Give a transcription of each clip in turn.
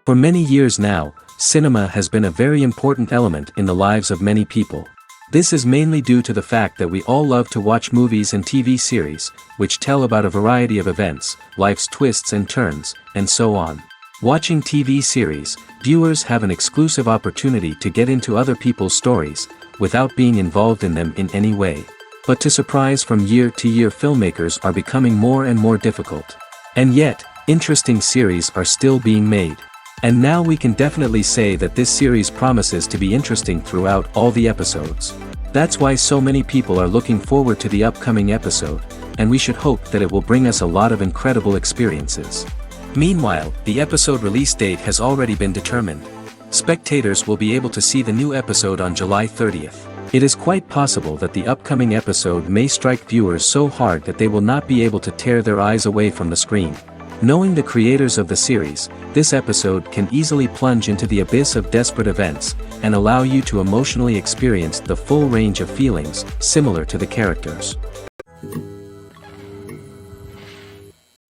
For many years now, cinema has been a very important element in the lives of many people. This is mainly due to the fact that we all love to watch movies and TV series, which tell about a variety of events, life's twists and turns, and so on. Watching TV series, viewers have an exclusive opportunity to get into other people's stories, without being involved in them in any way. But to surprise from year to year, filmmakers are becoming more and more difficult. And yet, interesting series are still being made. And now we can definitely say that this series promises to be interesting throughout all the episodes. That's why so many people are looking forward to the upcoming episode, and we should hope that it will bring us a lot of incredible experiences. Meanwhile, the episode release date has already been determined. Spectators will be able to see the new episode on July 30th. It is quite possible that the upcoming episode may strike viewers so hard that they will not be able to tear their eyes away from the screen. Knowing the creators of the series, this episode can easily plunge into the abyss of desperate events, and allow you to emotionally experience the full range of feelings, similar to the characters.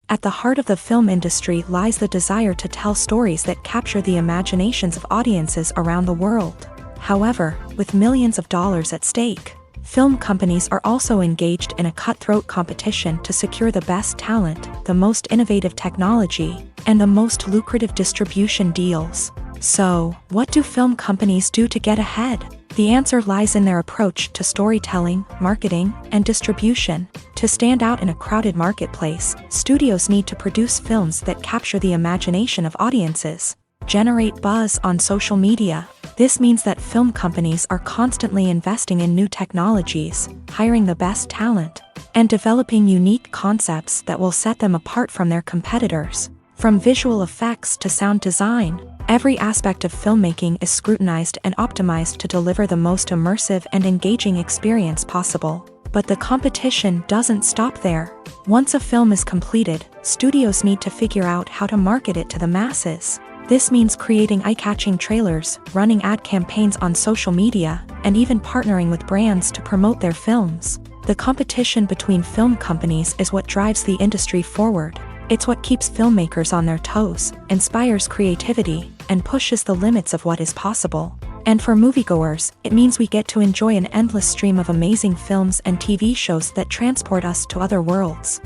At the heart of the film industry lies the desire to tell stories that capture the imaginations of audiences around the world. However, with millions of dollars at stake, film companies are also engaged in a cutthroat competition to secure the best talent, the most innovative technology, and the most lucrative distribution deals. So, what do film companies do to get ahead? The answer lies in their approach to storytelling, marketing, and distribution. To stand out in a crowded marketplace, studios need to produce films that capture the imagination of audiences, generate buzz on social media. This means that film companies are constantly investing in new technologies, hiring the best talent, and developing unique concepts that will set them apart from their competitors. From visual effects to sound design, every aspect of filmmaking is scrutinized and optimized to deliver the most immersive and engaging experience possible. But the competition doesn't stop there. Once a film is completed, studios need to figure out how to market it to the masses. This means creating eye-catching trailers, running ad campaigns on social media, and even partnering with brands to promote their films. The competition between film companies is what drives the industry forward. It's what keeps filmmakers on their toes, inspires creativity, and pushes the limits of what is possible. And for moviegoers, it means we get to enjoy an endless stream of amazing films and TV shows that transport us to other worlds.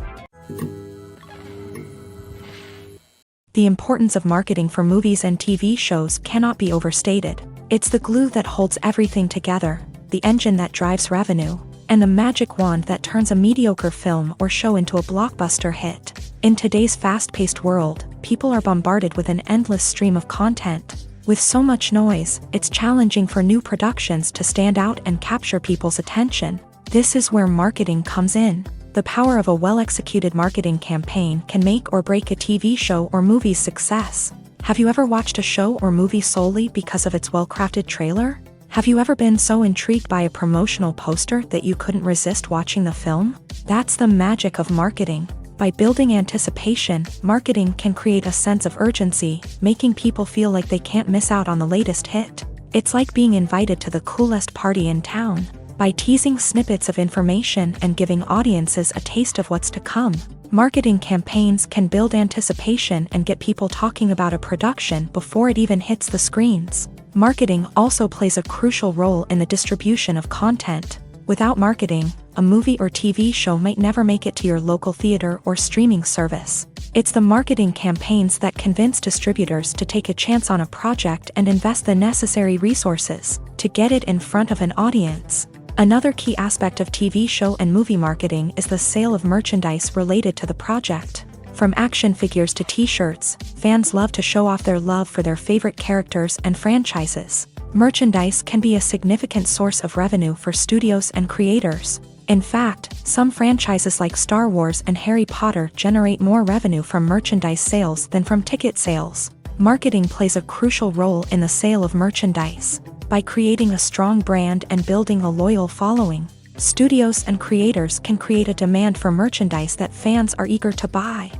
The importance of marketing for movies and TV shows cannot be overstated. It's the glue that holds everything together, the engine that drives revenue, and the magic wand that turns a mediocre film or show into a blockbuster hit. In today's fast-paced world, people are bombarded with an endless stream of content. With so much noise, it's challenging for new productions to stand out and capture people's attention. This is where marketing comes in. The power of a well-executed marketing campaign can make or break a TV show or movie's success. Have you ever watched a show or movie solely because of its well-crafted trailer? Have you ever been so intrigued by a promotional poster that you couldn't resist watching the film? That's the magic of marketing. By building anticipation, marketing can create a sense of urgency, making people feel like they can't miss out on the latest hit. It's like being invited to the coolest party in town. By teasing snippets of information and giving audiences a taste of what's to come, marketing campaigns can build anticipation and get people talking about a production before it even hits the screens. Marketing also plays a crucial role in the distribution of content. Without marketing, a movie or TV show might never make it to your local theater or streaming service. It's the marketing campaigns that convince distributors to take a chance on a project and invest the necessary resources to get it in front of an audience. Another key aspect of TV show and movie marketing is the sale of merchandise related to the project. From action figures to t-shirts, fans love to show off their love for their favorite characters and franchises. Merchandise can be a significant source of revenue for studios and creators. In fact, some franchises like Star Wars and Harry Potter generate more revenue from merchandise sales than from ticket sales. Marketing plays a crucial role in the sale of merchandise. By creating a strong brand and building a loyal following, studios and creators can create a demand for merchandise that fans are eager to buy.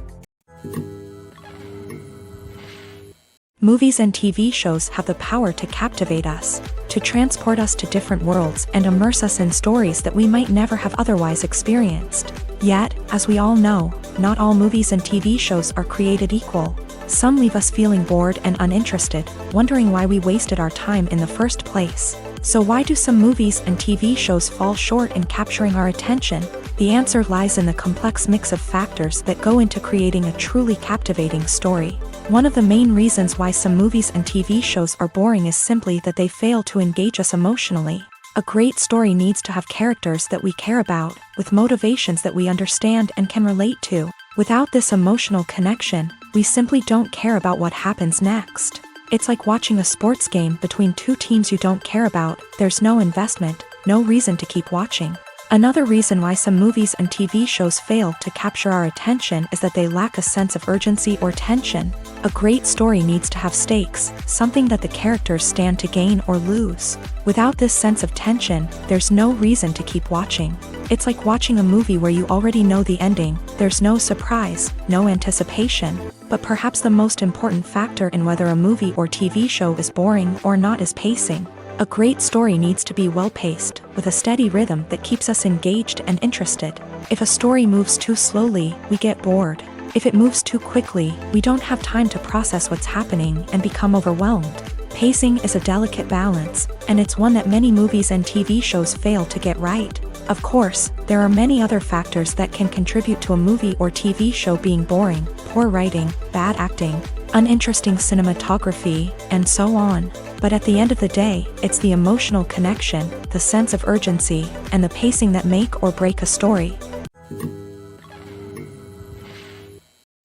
Movies and TV shows have the power to captivate us, to transport us to different worlds and immerse us in stories that we might never have otherwise experienced. Yet, as we all know, not all movies and TV shows are created equal. Some leave us feeling bored and uninterested, wondering why we wasted our time in the first place. So why do some movies and TV shows fall short in capturing our attention? The answer lies in the complex mix of factors that go into creating a truly captivating story. One of the main reasons why some movies and TV shows are boring is simply that they fail to engage us emotionally. A great story needs to have characters that we care about, with motivations that we understand and can relate to. Without this emotional connection, we simply don't care about what happens next. It's like watching a sports game between two teams you don't care about. There's no investment, no reason to keep watching. Another reason why some movies and TV shows fail to capture our attention is that they lack a sense of urgency or tension. A great story needs to have stakes, something that the characters stand to gain or lose. Without this sense of tension, there's no reason to keep watching. It's like watching a movie where you already know the ending. There's no surprise, no anticipation. But perhaps the most important factor in whether a movie or TV show is boring or not is pacing. A great story needs to be well-paced, with a steady rhythm that keeps us engaged and interested. If a story moves too slowly, we get bored. If it moves too quickly, we don't have time to process what's happening and become overwhelmed. Pacing is a delicate balance, and it's one that many movies and TV shows fail to get right. Of course, there are many other factors that can contribute to a movie or TV show being boring: poor writing, bad acting, uninteresting cinematography, and so on. But at the end of the day, it's the emotional connection, the sense of urgency, and the pacing that make or break a story.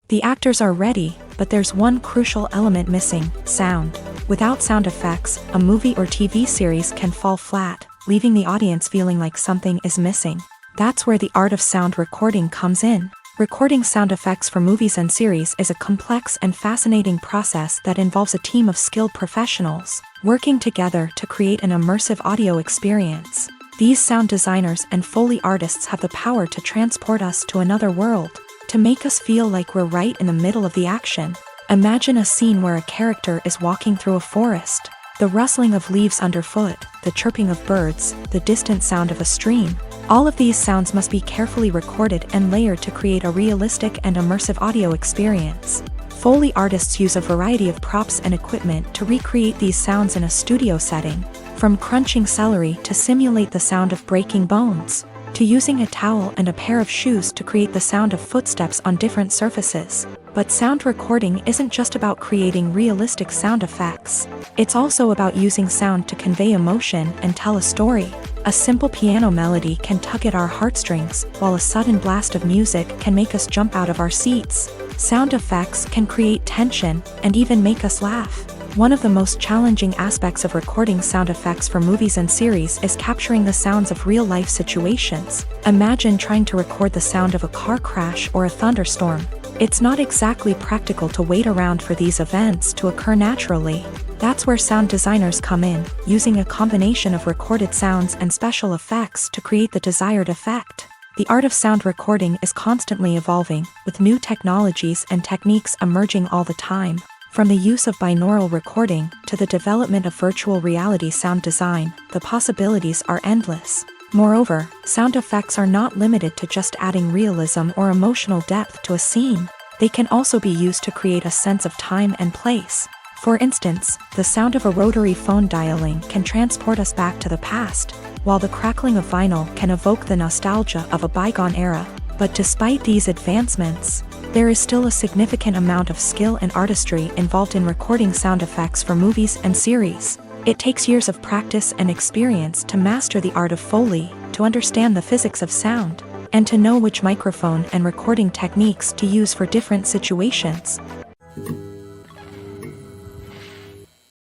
The actors are ready, but there's one crucial element missing: sound. Without sound effects, a movie or TV series can fall flat, leaving the audience feeling like something is missing. That's where the art of sound recording comes in. Recording sound effects for movies and series is a complex and fascinating process that involves a team of skilled professionals working together to create an immersive audio experience. These sound designers and Foley artists have the power to transport us to another world, to make us feel like we're right in the middle of the action. Imagine a scene where a character is walking through a forest. The rustling of leaves underfoot, the chirping of birds, the distant sound of a stream. All of these sounds must be carefully recorded and layered to create a realistic and immersive audio experience. Foley artists use a variety of props and equipment to recreate these sounds in a studio setting, from crunching celery to simulate the sound of breaking bones, to using a towel and a pair of shoes to create the sound of footsteps on different surfaces. But sound recording isn't just about creating realistic sound effects. It's also about using sound to convey emotion and tell a story. A simple piano melody can tug at our heartstrings, while a sudden blast of music can make us jump out of our seats. Sound effects can create tension and even make us laugh. One of the most challenging aspects of recording sound effects for movies and series is capturing the sounds of real-life situations. Imagine trying to record the sound of a car crash or a thunderstorm. It's not exactly practical to wait around for these events to occur naturally. That's where sound designers come in, using a combination of recorded sounds and special effects to create the desired effect. The art of sound recording is constantly evolving, with new technologies and techniques emerging all the time. From the use of binaural recording to the development of virtual reality sound design, the possibilities are endless. Moreover, sound effects are not limited to just adding realism or emotional depth to a scene. They can also be used to create a sense of time and place. For instance, the sound of a rotary phone dialing can transport us back to the past, while the crackling of vinyl can evoke the nostalgia of a bygone era. But despite these advancements, there is still a significant amount of skill and artistry involved in recording sound effects for movies and series. It takes years of practice and experience to master the art of Foley, to understand the physics of sound, and to know which microphone and recording techniques to use for different situations.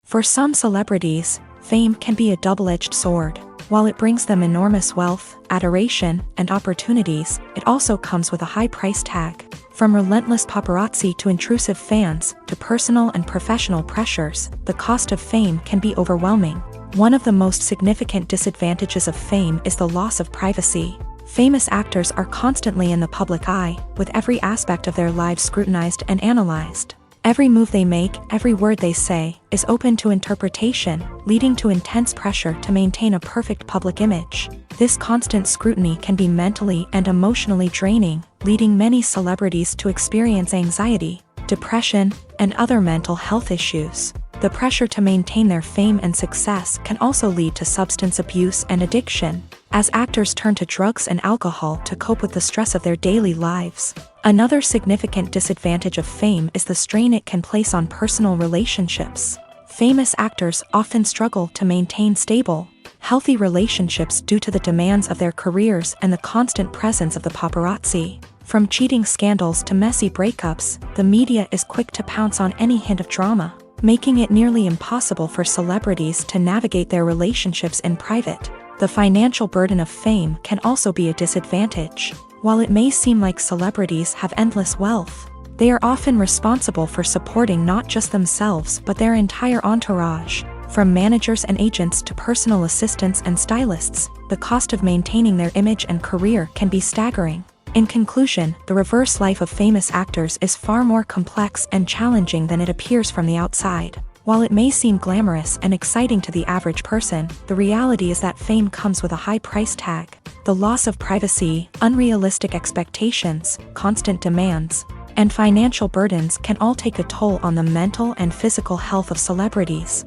For some celebrities, fame can be a double-edged sword. While it brings them enormous wealth, adoration, and opportunities, it also comes with a high price tag. From relentless paparazzi to intrusive fans, to personal and professional pressures, the cost of fame can be overwhelming. One of the most significant disadvantages of fame is the loss of privacy. Famous actors are constantly in the public eye, with every aspect of their lives scrutinized and analyzed. Every move they make, every word they say, is open to interpretation, leading to intense pressure to maintain a perfect public image. This constant scrutiny can be mentally and emotionally draining, leading many celebrities to experience anxiety, depression, and other mental health issues. The pressure to maintain their fame and success can also lead to substance abuse and addiction, as actors turn to drugs and alcohol to cope with the stress of their daily lives. Another significant disadvantage of fame is the strain it can place on personal relationships. Famous actors often struggle to maintain stable, healthy relationships due to the demands of their careers and the constant presence of the paparazzi. From cheating scandals to messy breakups, the media is quick to pounce on any hint of drama, making it nearly impossible for celebrities to navigate their relationships in private. The financial burden of fame can also be a disadvantage. While it may seem like celebrities have endless wealth, they are often responsible for supporting not just themselves but their entire entourage. From managers and agents to personal assistants and stylists, the cost of maintaining their image and career can be staggering. In conclusion, the reverse life of famous actors is far more complex and challenging than it appears from the outside. While it may seem glamorous and exciting to the average person, the reality is that fame comes with a high price tag. The loss of privacy, unrealistic expectations, constant demands, and financial burdens can all take a toll on the mental and physical health of celebrities.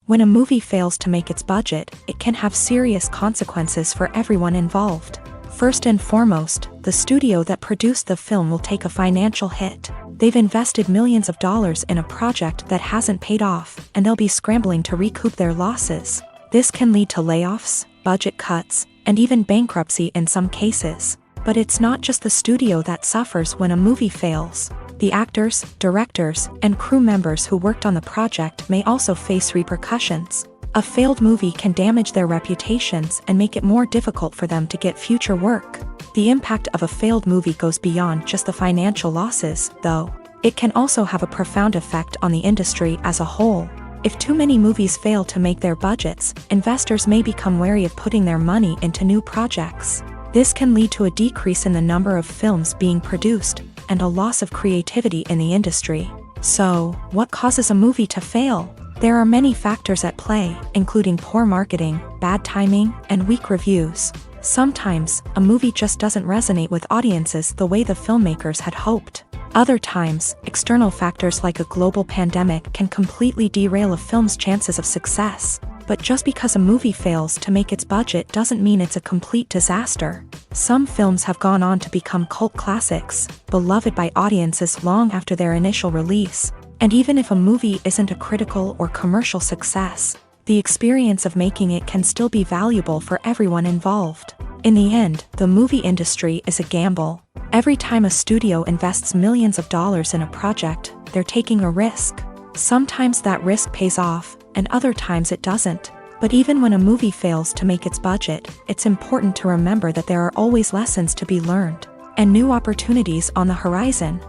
When a movie fails to make its budget, it can have serious consequences for everyone involved. First and foremost, the studio that produced the film will take a financial hit. They've invested millions of dollars in a project that hasn't paid off, and they'll be scrambling to recoup their losses. This can lead to layoffs, budget cuts, and even bankruptcy in some cases. But it's not just the studio that suffers when a movie fails. The actors, directors, and crew members who worked on the project may also face repercussions. A failed movie can damage their reputations and make it more difficult for them to get future work. The impact of a failed movie goes beyond just the financial losses, though. It can also have a profound effect on the industry as a whole. If too many movies fail to make their budgets, investors may become wary of putting their money into new projects. This can lead to a decrease in the number of films being produced, and a loss of creativity in the industry. So, what causes a movie to fail? There are many factors at play, including poor marketing, bad timing, and weak reviews. Sometimes, a movie just doesn't resonate with audiences the way the filmmakers had hoped. Other times, external factors like a global pandemic can completely derail a film's chances of success. But just because a movie fails to make its budget doesn't mean it's a complete disaster. Some films have gone on to become cult classics, beloved by audiences long after their initial release. And even if a movie isn't a critical or commercial success, the experience of making it can still be valuable for everyone involved. In the end, the movie industry is a gamble. Every time a studio invests millions of dollars in a project, they're taking a risk. Sometimes that risk pays off, and other times it doesn't. But even when a movie fails to make its budget, it's important to remember that there are always lessons to be learned, and new opportunities on the horizon.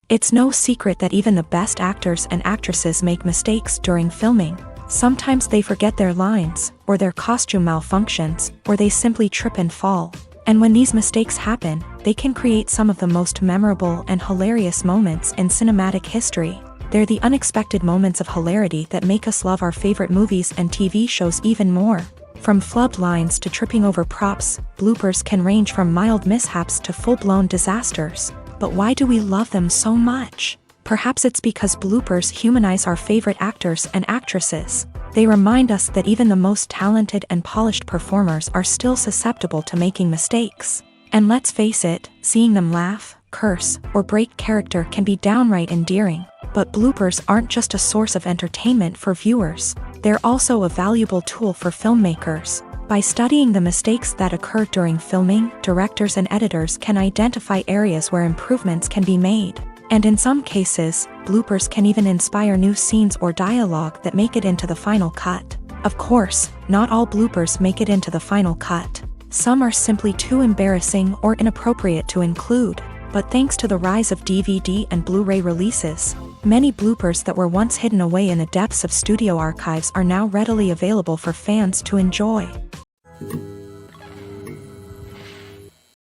It's no secret that even the best actors and actresses make mistakes during filming. Sometimes they forget their lines, or their costume malfunctions, or they simply trip and fall. And when these mistakes happen, they can create some of the most memorable and hilarious moments in cinematic history. They're the unexpected moments of hilarity that make us love our favorite movies and TV shows even more. From flubbed lines to tripping over props, bloopers can range from mild mishaps to full-blown disasters. But why do we love them so much? Perhaps it's because bloopers humanize our favorite actors and actresses. They remind us that even the most talented and polished performers are still susceptible to making mistakes. And let's face it, seeing them laugh, curse, or break character can be downright endearing. But bloopers aren't just a source of entertainment for viewers. They're also a valuable tool for filmmakers. By studying the mistakes that occur during filming, directors and editors can identify areas where improvements can be made. And in some cases, bloopers can even inspire new scenes or dialogue that make it into the final cut. Of course, not all bloopers make it into the final cut. Some are simply too embarrassing or inappropriate to include. But thanks to the rise of DVD and Blu-ray releases, many bloopers that were once hidden away in the depths of studio archives are now readily available for fans to enjoy.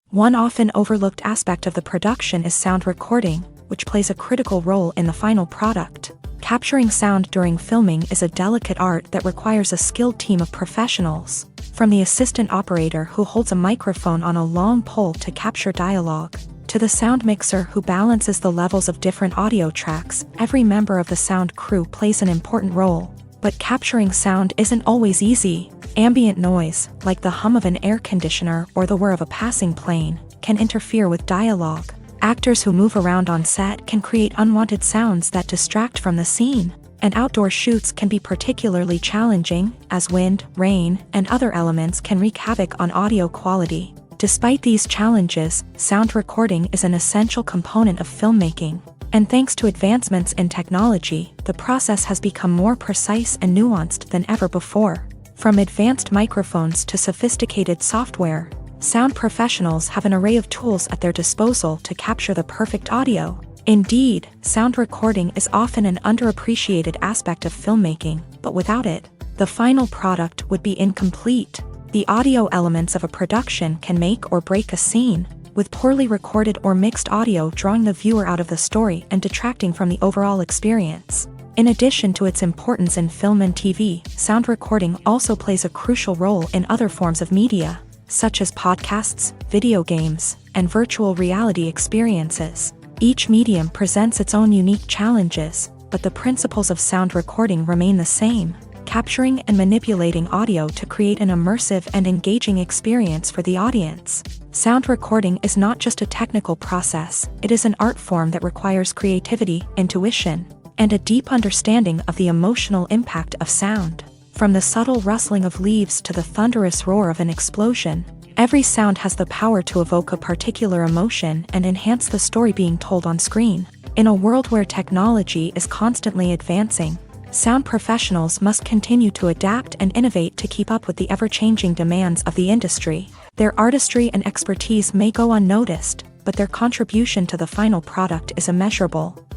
One often overlooked aspect of the production is sound recording, which plays a critical role in the final product. Capturing sound during filming is a delicate art that requires a skilled team of professionals, from the assistant operator who holds a microphone on a long pole to capture dialogue, to the sound mixer who balances the levels of different audio tracks. Every member of the sound crew plays an important role. But capturing sound isn't always easy. Ambient noise, like the hum of an air conditioner or the whir of a passing plane, can interfere with dialogue. Actors who move around on set can create unwanted sounds that distract from the scene. And outdoor shoots can be particularly challenging, as wind, rain, and other elements can wreak havoc on audio quality. Despite these challenges, sound recording is an essential component of filmmaking. And thanks to advancements in technology, the process has become more precise and nuanced than ever before. From advanced microphones to sophisticated software, sound professionals have an array of tools at their disposal to capture the perfect audio. Indeed, sound recording is often an underappreciated aspect of filmmaking, but without it, the final product would be incomplete. The audio elements of a production can make or break a scene, with poorly recorded or mixed audio drawing the viewer out of the story and detracting from the overall experience. In addition to its importance in film and TV, sound recording also plays a crucial role in other forms of media, such as podcasts, video games, and virtual reality experiences. Each medium presents its own unique challenges, but the principles of sound recording remain the same: capturing and manipulating audio to create an immersive and engaging experience for the audience. Sound recording is not just a technical process, it is an art form that requires creativity, intuition, and a deep understanding of the emotional impact of sound. From the subtle rustling of leaves to the thunderous roar of an explosion, every sound has the power to evoke a particular emotion and enhance the story being told on screen. In a world where technology is constantly advancing, sound professionals must continue to adapt and innovate to keep up with the ever-changing demands of the industry. Their artistry and expertise may go unnoticed, but their contribution to the final product is immeasurable.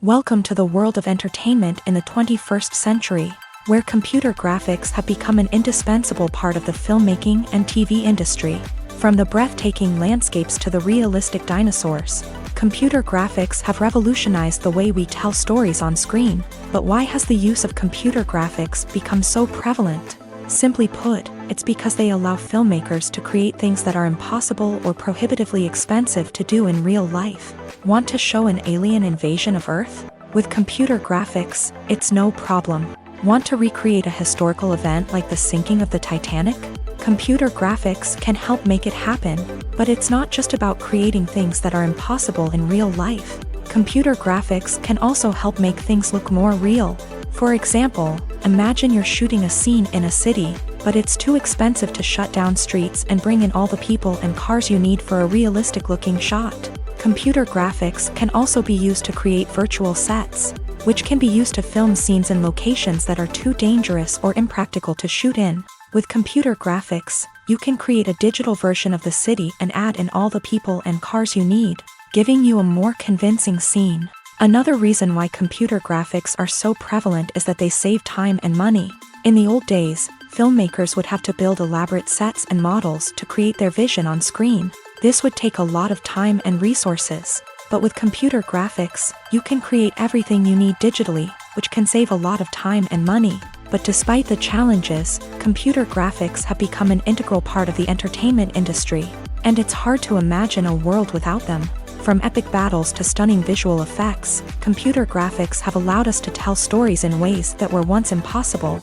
Welcome to the world of entertainment in the 21st century, where computer graphics have become an indispensable part of the filmmaking and TV industry. From the breathtaking landscapes to the realistic dinosaurs, computer graphics have revolutionized the way we tell stories on screen. But why has the use of computer graphics become so prevalent? Simply put, it's because they allow filmmakers to create things that are impossible or prohibitively expensive to do in real life. Want to show an alien invasion of Earth? With computer graphics, it's no problem. Want to recreate a historical event like the sinking of the Titanic? Computer graphics can help make it happen, but it's not just about creating things that are impossible in real life. Computer graphics can also help make things look more real. For example, imagine you're shooting a scene in a city, but it's too expensive to shut down streets and bring in all the people and cars you need for a realistic-looking shot. Computer graphics can also be used to create virtual sets, which can be used to film scenes in locations that are too dangerous or impractical to shoot in. With computer graphics, you can create a digital version of the city and add in all the people and cars you need, giving you a more convincing scene. Another reason why computer graphics are so prevalent is that they save time and money. In the old days, filmmakers would have to build elaborate sets and models to create their vision on screen. This would take a lot of time and resources. But with computer graphics, you can create everything you need digitally, which can save a lot of time and money. But despite the challenges, computer graphics have become an integral part of the entertainment industry, and it's hard to imagine a world without them. From epic battles to stunning visual effects, computer graphics have allowed us to tell stories in ways that were once impossible.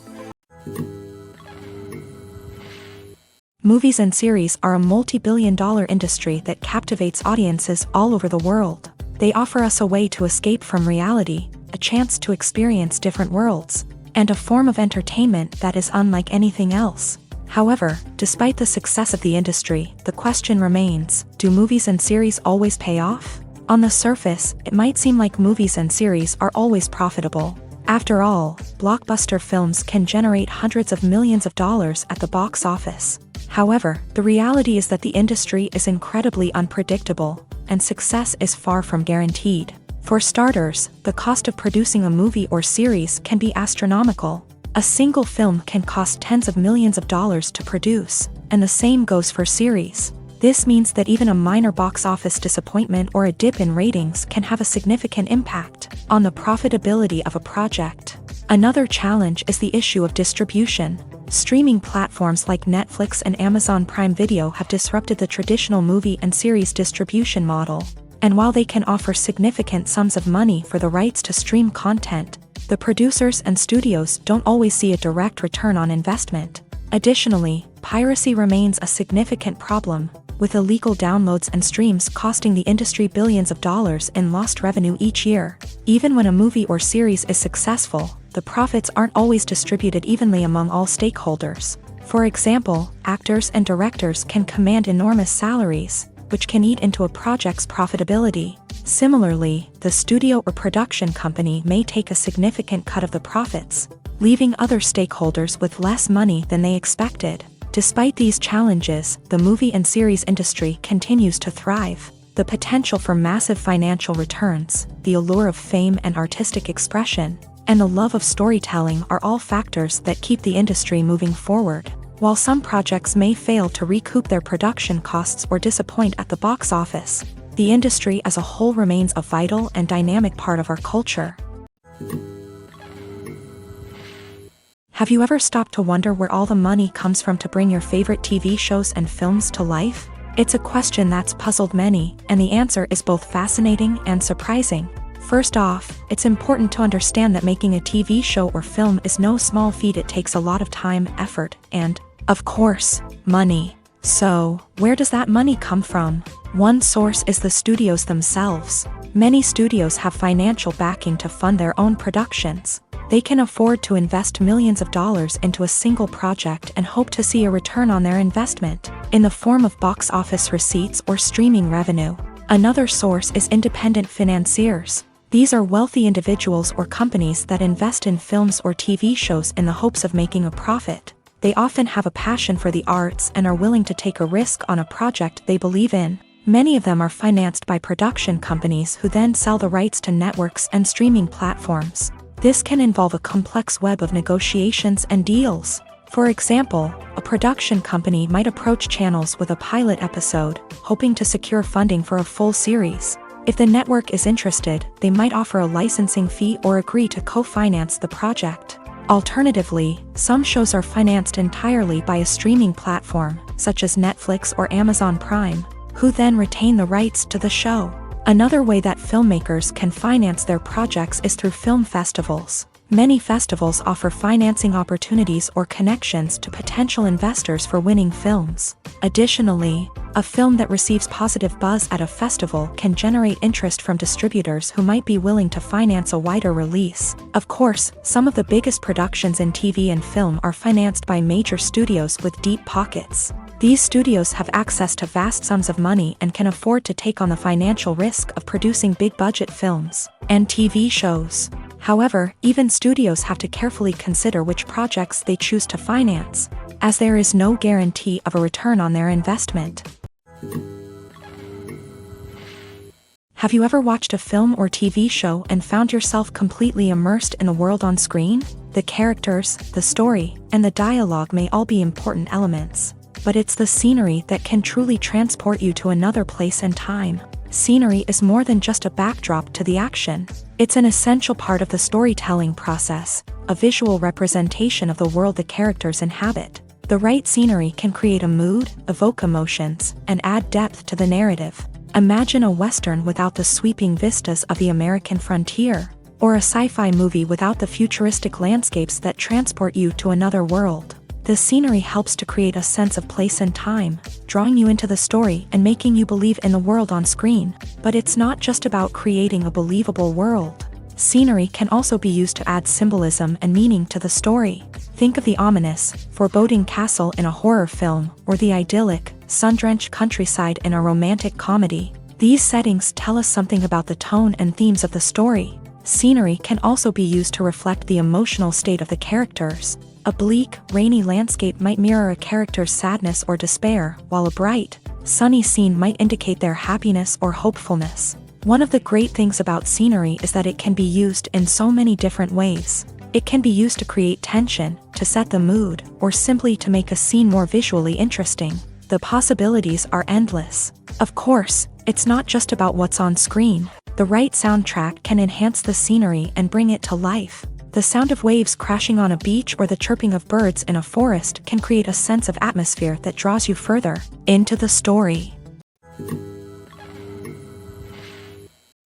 Movies and series are a multi-billion-dollar industry that captivates audiences all over the world. They offer us a way to escape from reality, a chance to experience different worlds, and a form of entertainment that is unlike anything else. However, despite the success of the industry, the question remains, do movies and series always pay off? On the surface, it might seem like movies and series are always profitable. After all, blockbuster films can generate hundreds of millions of dollars at the box office. However, the reality is that the industry is incredibly unpredictable, and success is far from guaranteed. For starters, the cost of producing a movie or series can be astronomical. A single film can cost tens of millions of dollars to produce, and the same goes for series. This means that even a minor box office disappointment or a dip in ratings can have a significant impact on the profitability of a project. Another challenge is the issue of distribution. Streaming platforms like Netflix and Amazon Prime Video have disrupted the traditional movie and series distribution model. And while they can offer significant sums of money for the rights to stream content, the producers and studios don't always see a direct return on investment. Additionally, piracy remains a significant problem, with illegal downloads and streams costing the industry billions of dollars in lost revenue each year. Even when a movie or series is successful, the profits aren't always distributed evenly among all stakeholders. For example, actors and directors can command enormous salaries, which can eat into a project's profitability. Similarly, the studio or production company may take a significant cut of the profits, leaving other stakeholders with less money than they expected. Despite these challenges, the movie and series industry continues to thrive. The potential for massive financial returns, the allure of fame and artistic expression, and the love of storytelling are all factors that keep the industry moving forward. While some projects may fail to recoup their production costs or disappoint at the box office, the industry as a whole remains a vital and dynamic part of our culture. Have you ever stopped to wonder where all the money comes from to bring your favorite TV shows and films to life? It's a question that's puzzled many, and the answer is both fascinating and surprising. First off, it's important to understand that making a TV show or film is no small feat. It takes a lot of time, effort, and, of course, money. So, where does that money come from? One source is the studios themselves. Many studios have financial backing to fund their own productions. They can afford to invest millions of dollars into a single project and hope to see a return on their investment, in the form of box office receipts or streaming revenue. Another source is independent financiers. These are wealthy individuals or companies that invest in films or TV shows in the hopes of making a profit. They often have a passion for the arts and are willing to take a risk on a project they believe in. Many of them are financed by production companies who then sell the rights to networks and streaming platforms. This can involve a complex web of negotiations and deals. For example, a production company might approach channels with a pilot episode, hoping to secure funding for a full series. If the network is interested, they might offer a licensing fee or agree to co-finance the project. Alternatively, some shows are financed entirely by a streaming platform, such as Netflix or Amazon Prime, who then retain the rights to the show. Another way that filmmakers can finance their projects is through film festivals. Many festivals offer financing opportunities or connections to potential investors for winning films. Additionally, a film that receives positive buzz at a festival can generate interest from distributors who might be willing to finance a wider release. Of course, some of the biggest productions in TV and film are financed by major studios with deep pockets. These studios have access to vast sums of money and can afford to take on the financial risk of producing big-budget films and TV shows. However, even studios have to carefully consider which projects they choose to finance, as there is no guarantee of a return on their investment. Have you ever watched a film or TV show and found yourself completely immersed in the world on screen? The characters, the story, and the dialogue may all be important elements, but it's the scenery that can truly transport you to another place and time. Scenery is more than just a backdrop to the action. It's an essential part of the storytelling process, a visual representation of the world the characters inhabit. The right scenery can create a mood, evoke emotions, and add depth to the narrative. Imagine a Western without the sweeping vistas of the American frontier, or a sci-fi movie without the futuristic landscapes that transport you to another world. The scenery helps to create a sense of place and time, drawing you into the story and making you believe in the world on screen. But it's not just about creating a believable world. Scenery can also be used to add symbolism and meaning to the story. Think of the ominous, foreboding castle in a horror film, or the idyllic, sun-drenched countryside in a romantic comedy. These settings tell us something about the tone and themes of the story. Scenery can also be used to reflect the emotional state of the characters. A bleak, rainy landscape might mirror a character's sadness or despair, while a bright, sunny scene might indicate their happiness or hopefulness. One of the great things about scenery is that it can be used in so many different ways. It can be used to create tension, to set the mood, or simply to make a scene more visually interesting. The possibilities are endless. Of course, it's not just about what's on screen. The right soundtrack can enhance the scenery and bring it to life. The sound of waves crashing on a beach or the chirping of birds in a forest can create a sense of atmosphere that draws you further into the story.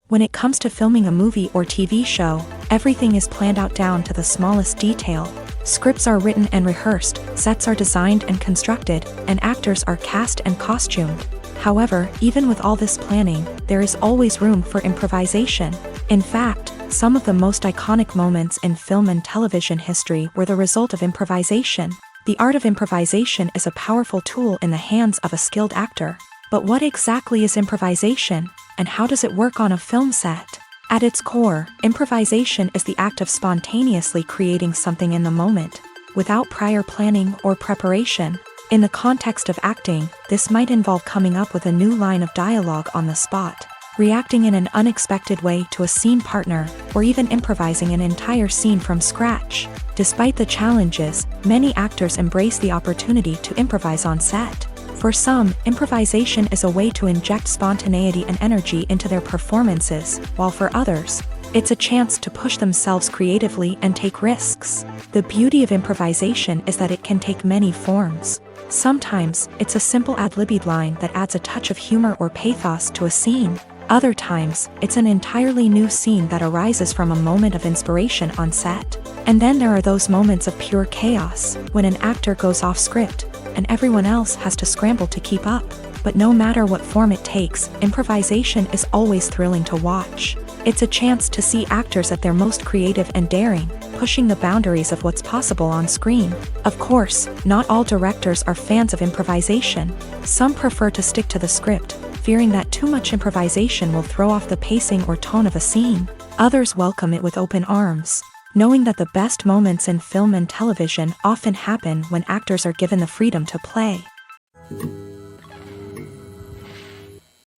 When it comes to filming a movie or TV show, everything is planned out down to the smallest detail. Scripts are written and rehearsed, sets are designed and constructed, and actors are cast and costumed. However, even with all this planning, there is always room for improvisation. In fact, some of the most iconic moments in film and television history were the result of improvisation. The art of improvisation is a powerful tool in the hands of a skilled actor. But what exactly is improvisation, and how does it work on a film set? At its core, improvisation is the act of spontaneously creating something in the moment, without prior planning or preparation. In the context of acting, this might involve coming up with a new line of dialogue on the spot, reacting in an unexpected way to a scene partner, or even improvising an entire scene from scratch. Despite the challenges, many actors embrace the opportunity to improvise on set. For some, improvisation is a way to inject spontaneity and energy into their performances, while for others, it's a chance to push themselves creatively and take risks. The beauty of improvisation is that it can take many forms. Sometimes, it's a simple ad-libbed line that adds a touch of humor or pathos to a scene. Other times, it's an entirely new scene that arises from a moment of inspiration on set. And then there are those moments of pure chaos, when an actor goes off script, and everyone else has to scramble to keep up. But no matter what form it takes, improvisation is always thrilling to watch. It's a chance to see actors at their most creative and daring, pushing the boundaries of what's possible on screen. Of course, not all directors are fans of improvisation. Some prefer to stick to the script, fearing that too much improvisation will throw off the pacing or tone of a scene. Others welcome it with open arms, knowing that the best moments in film and television often happen when actors are given the freedom to play.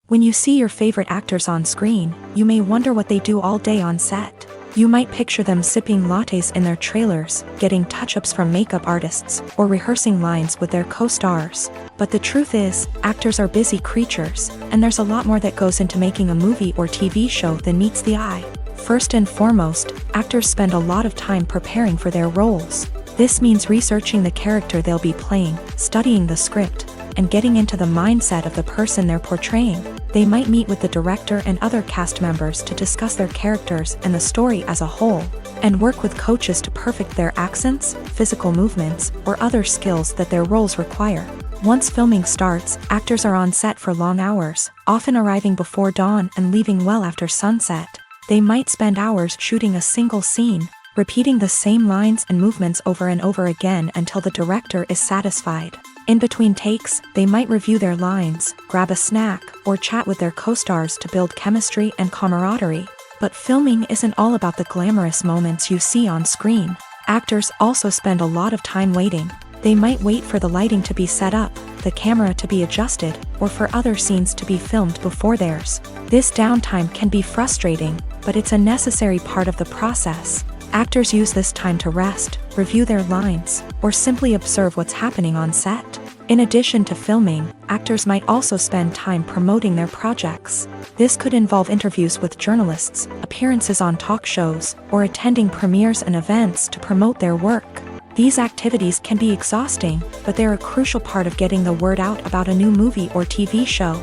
When you see your favorite actors on screen, you may wonder what they do all day on set. You might picture them sipping lattes in their trailers, getting touch-ups from makeup artists, or rehearsing lines with their co-stars. But the truth is, actors are busy creatures, and there's a lot more that goes into making a movie or TV show than meets the eye. First and foremost, actors spend a lot of time preparing for their roles. This means researching the character they'll be playing, studying the script, and getting into the mindset of the person they're portraying. They might meet with the director and other cast members to discuss their characters and the story as a whole, and work with coaches to perfect their accents, physical movements, or other skills that their roles require. Once filming starts, actors are on set for long hours, often arriving before dawn and leaving well after sunset. They might spend hours shooting a single scene, repeating the same lines and movements over and over again until the director is satisfied. In between takes, they might review their lines, grab a snack, or chat with their co-stars to build chemistry and camaraderie. But filming isn't all about the glamorous moments you see on screen. Actors also spend a lot of time waiting. They might wait for the lighting to be set up, the camera to be adjusted, or for other scenes to be filmed before theirs. This downtime can be frustrating, but it's a necessary part of the process. Actors use this time to rest, review their lines, or simply observe what's happening on set. In addition to filming, actors might also spend time promoting their projects. This could involve interviews with journalists, appearances on talk shows, or attending premieres and events to promote their work. These activities can be exhausting, but they're a crucial part of getting the word out about a new movie or TV show.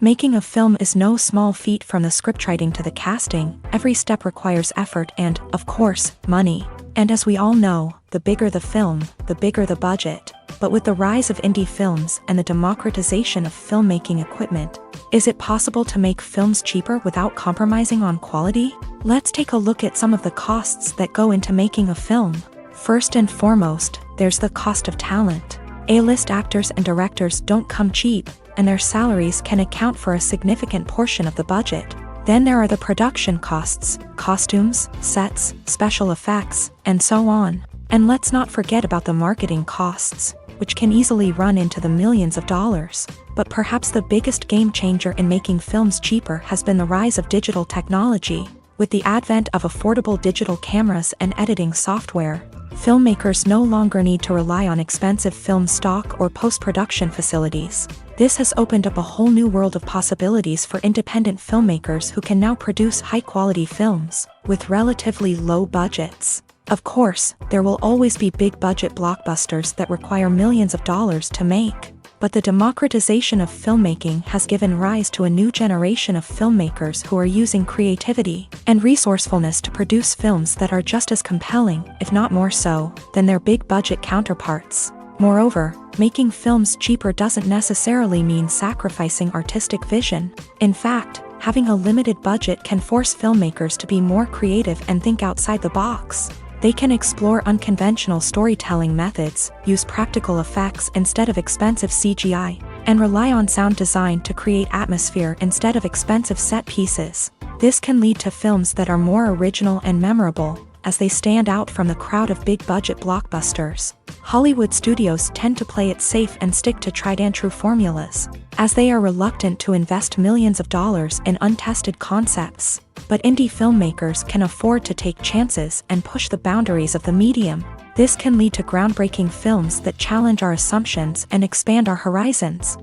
Making a film is no small feat. From the scriptwriting to the casting, every step requires effort and, of course, money. And as we all know, the bigger the film, the bigger the budget. But with the rise of indie films and the democratization of filmmaking equipment, is it possible to make films cheaper without compromising on quality? Let's take a look at some of the costs that go into making a film. First and foremost, there's the cost of talent. A-list actors and directors don't come cheap, and their salaries can account for a significant portion of the budget. Then there are the production costs, costumes, sets, special effects, and so on. And let's not forget about the marketing costs, which can easily run into the millions of dollars. But perhaps the biggest game changer in making films cheaper has been the rise of digital technology. With the advent of affordable digital cameras and editing software, Filmmakers no longer need to rely on expensive film stock or post-production facilities. This has opened up a whole new world of possibilities for independent filmmakers who can now produce high-quality films with relatively low budgets. Of course, there will always be big-budget blockbusters that require millions of dollars to make. But the democratization of filmmaking has given rise to a new generation of filmmakers who are using creativity and resourcefulness to produce films that are just as compelling, if not more so, than their big-budget counterparts. Moreover, making films cheaper doesn't necessarily mean sacrificing artistic vision. In fact, having a limited budget can force filmmakers to be more creative and think outside the box. They can explore unconventional storytelling methods, use practical effects instead of expensive CGI, and rely on sound design to create atmosphere instead of expensive set pieces. This can lead to films that are more original and memorable, as they stand out from the crowd of big-budget blockbusters. Hollywood studios tend to play it safe and stick to tried-and-true formulas, as they are reluctant to invest millions of dollars in untested concepts. But indie filmmakers can afford to take chances and push the boundaries of the medium. This can lead to groundbreaking films that challenge our assumptions and expand our horizons.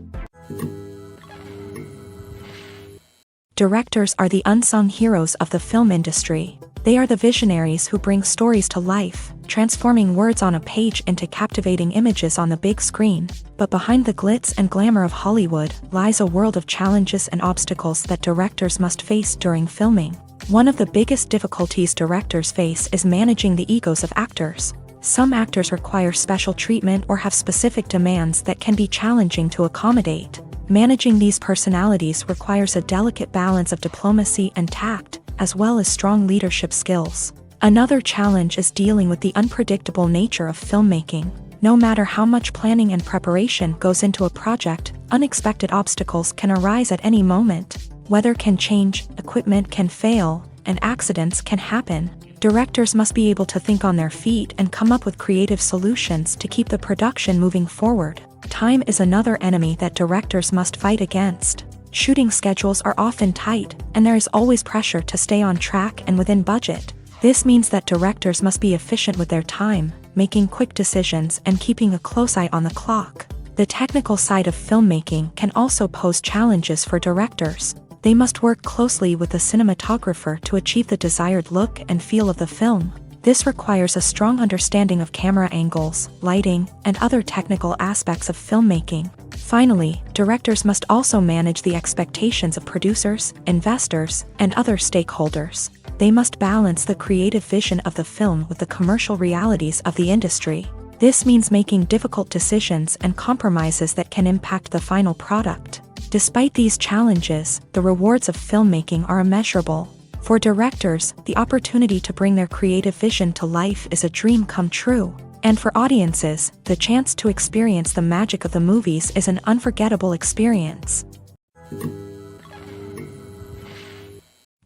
Directors are the unsung heroes of the film industry. They are the visionaries who bring stories to life, transforming words on a page into captivating images on the big screen. But behind the glitz and glamour of Hollywood lies a world of challenges and obstacles that directors must face during filming. One of the biggest difficulties directors face is managing the egos of actors. Some actors require special treatment or have specific demands that can be challenging to accommodate. Managing these personalities requires a delicate balance of diplomacy and tact, as well as strong leadership skills. Another challenge is dealing with the unpredictable nature of filmmaking. No matter how much planning and preparation goes into a project, unexpected obstacles can arise at any moment. Weather can change, equipment can fail, and accidents can happen. Directors must be able to think on their feet and come up with creative solutions to keep the production moving forward. Time is another enemy that directors must fight against. Shooting schedules are often tight, and there is always pressure to stay on track and within budget. This means that directors must be efficient with their time, making quick decisions and keeping a close eye on the clock. The technical side of filmmaking can also pose challenges for directors. They must work closely with the cinematographer to achieve the desired look and feel of the film. This requires a strong understanding of camera angles, lighting, and other technical aspects of filmmaking. Finally, directors must also manage the expectations of producers, investors, and other stakeholders. They must balance the creative vision of the film with the commercial realities of the industry. This means making difficult decisions and compromises that can impact the final product. Despite these challenges, the rewards of filmmaking are immeasurable. For directors, the opportunity to bring their creative vision to life is a dream come true. And for audiences, the chance to experience the magic of the movies is an unforgettable experience.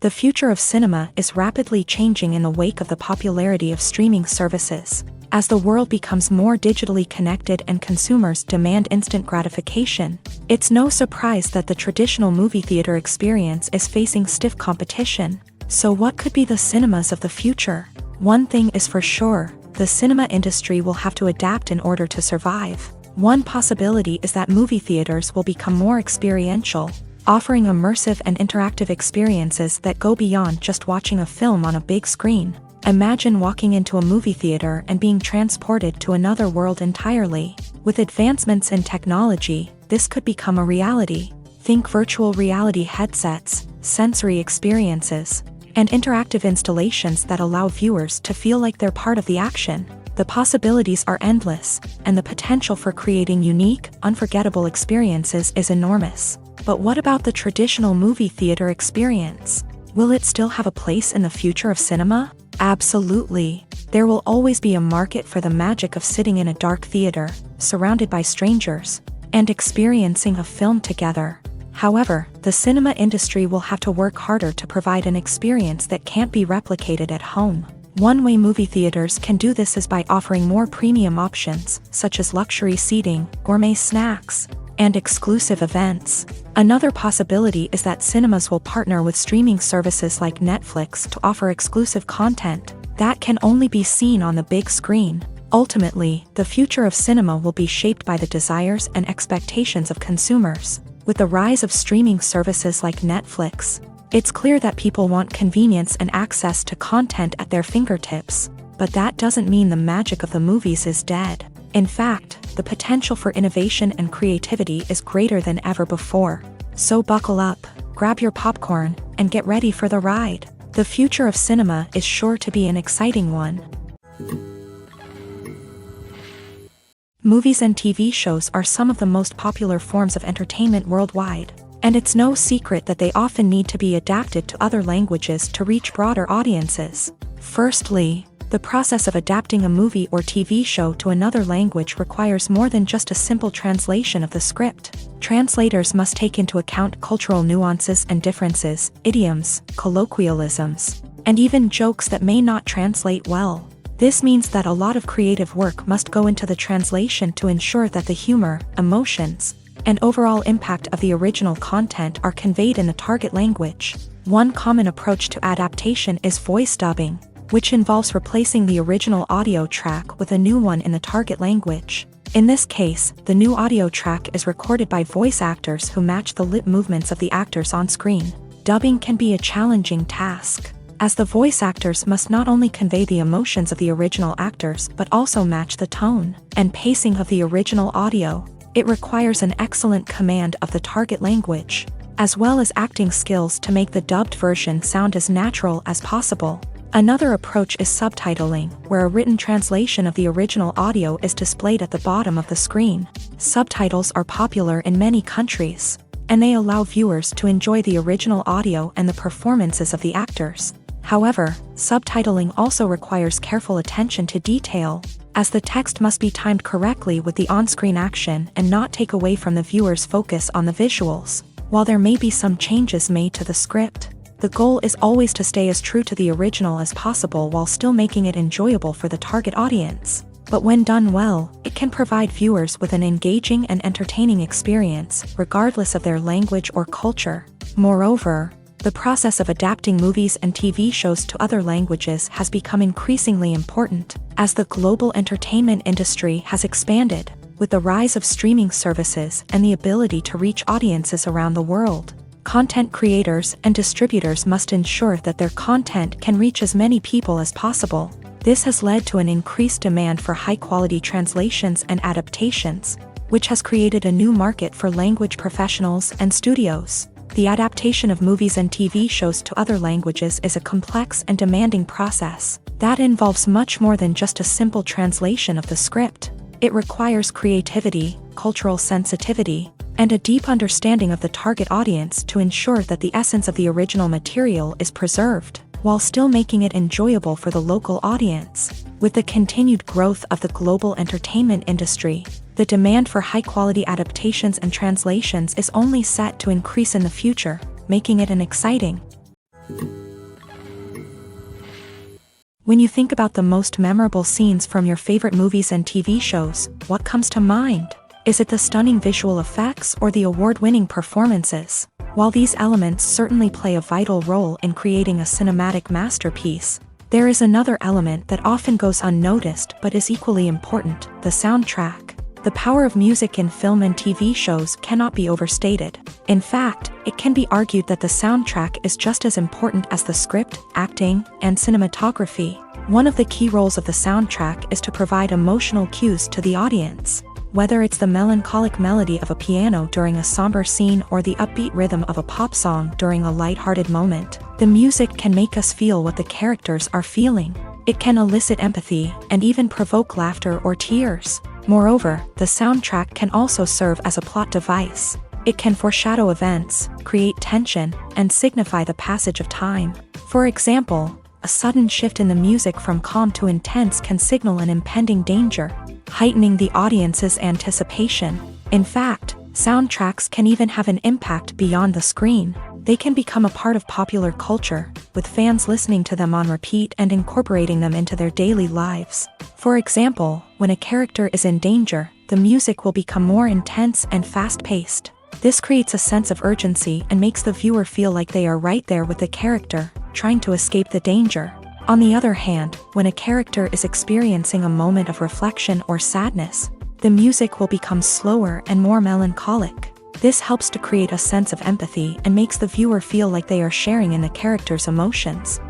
The future of cinema is rapidly changing in the wake of the popularity of streaming services. As the world becomes more digitally connected and consumers demand instant gratification, it's no surprise that the traditional movie theater experience is facing stiff competition. So what could be the cinemas of the future? One thing is for sure, the cinema industry will have to adapt in order to survive. One possibility is that movie theaters will become more experiential, offering immersive and interactive experiences that go beyond just watching a film on a big screen. Imagine walking into a movie theater and being transported to another world entirely. With advancements in technology, this could become a reality. Think virtual reality headsets, sensory experiences, and interactive installations that allow viewers to feel like they're part of the action. The possibilities are endless, and the potential for creating unique, unforgettable experiences is enormous. But what about the traditional movie theater experience? Will it still have a place in the future of cinema? Absolutely. There will always be a market for the magic of sitting in a dark theater, surrounded by strangers, and experiencing a film together. However, the cinema industry will have to work harder to provide an experience that can't be replicated at home. One way movie theaters can do this is by offering more premium options, such as luxury seating, gourmet snacks, and exclusive events. Another possibility is that cinemas will partner with streaming services like Netflix to offer exclusive content. that can only be seen on the big screen. Ultimately, the future of cinema will be shaped by the desires and expectations of consumers. With the rise of streaming services like Netflix, it's clear that people want convenience and access to content at their fingertips. But that doesn't mean the magic of the movies is dead. In fact, the potential for innovation and creativity is greater than ever before. So buckle up, grab your popcorn, and get ready for the ride. The future of cinema is sure to be an exciting one. Movies and TV shows are some of the most popular forms of entertainment worldwide, and it's no secret that they often need to be adapted to other languages to reach broader audiences. Firstly, the process of adapting a movie or TV show to another language requires more than just a simple translation of the script. Translators must take into account cultural nuances and differences, idioms, colloquialisms, and even jokes that may not translate well. This means that a lot of creative work must go into the translation to ensure that the humor, emotions, and overall impact of the original content are conveyed in the target language. One common approach to adaptation is voice dubbing, which involves replacing the original audio track with a new one in the target language. In this case, the new audio track is recorded by voice actors who match the lip movements of the actors on screen. Dubbing can be a challenging task, as the voice actors must not only convey the emotions of the original actors but also match the tone and pacing of the original audio. It requires an excellent command of the target language, as well as acting skills to make the dubbed version sound as natural as possible. Another approach is subtitling, where a written translation of the original audio is displayed at the bottom of the screen. Subtitles are popular in many countries, and they allow viewers to enjoy the original audio and the performances of the actors. However, subtitling also requires careful attention to detail, as the text must be timed correctly with the on-screen action and not take away from the viewer's focus on the visuals. While there may be some changes made to the script, the goal is always to stay as true to the original as possible while still making it enjoyable for the target audience. But when done well, it can provide viewers with an engaging and entertaining experience, regardless of their language or culture. Moreover, the process of adapting movies and TV shows to other languages has become increasingly important, as the global entertainment industry has expanded, with the rise of streaming services and the ability to reach audiences around the world. Content creators and distributors must ensure that their content can reach as many people as possible. This has led to an increased demand for high-quality translations and adaptations, which has created a new market for language professionals and studios. The adaptation of movies and TV shows to other languages is a complex and demanding process that involves much more than just a simple translation of the script. It requires creativity, cultural sensitivity, and a deep understanding of the target audience to ensure that the essence of the original material is preserved, while still making it enjoyable for the local audience. With the continued growth of the global entertainment industry, the demand for high-quality adaptations and translations is only set to increase in the future, making it an exciting. When you think about the most memorable scenes from your favorite movies and TV shows, what comes to mind? Is it the stunning visual effects or the award-winning performances? While these elements certainly play a vital role in creating a cinematic masterpiece, there is another element that often goes unnoticed but is equally important: the soundtrack. The power of music in film and TV shows cannot be overstated. In fact, it can be argued that the soundtrack is just as important as the script, acting, and cinematography. One of the key roles of the soundtrack is to provide emotional cues to the audience. Whether it's the melancholic melody of a piano during a somber scene or the upbeat rhythm of a pop song during a lighthearted moment, the music can make us feel what the characters are feeling. It can elicit empathy and even provoke laughter or tears. Moreover, the soundtrack can also serve as a plot device. It can foreshadow events, create tension, and signify the passage of time. For example, a sudden shift in the music from calm to intense can signal an impending danger, heightening the audience's anticipation. In fact, soundtracks can even have an impact beyond the screen. They can become a part of popular culture, with fans listening to them on repeat and incorporating them into their daily lives. For example, when a character is in danger, the music will become more intense and fast-paced. This creates a sense of urgency and makes the viewer feel like they are right there with the character, trying to escape the danger. On the other hand, when a character is experiencing a moment of reflection or sadness, the music will become slower and more melancholic. This helps to create a sense of empathy and makes the viewer feel like they are sharing in the character's emotions.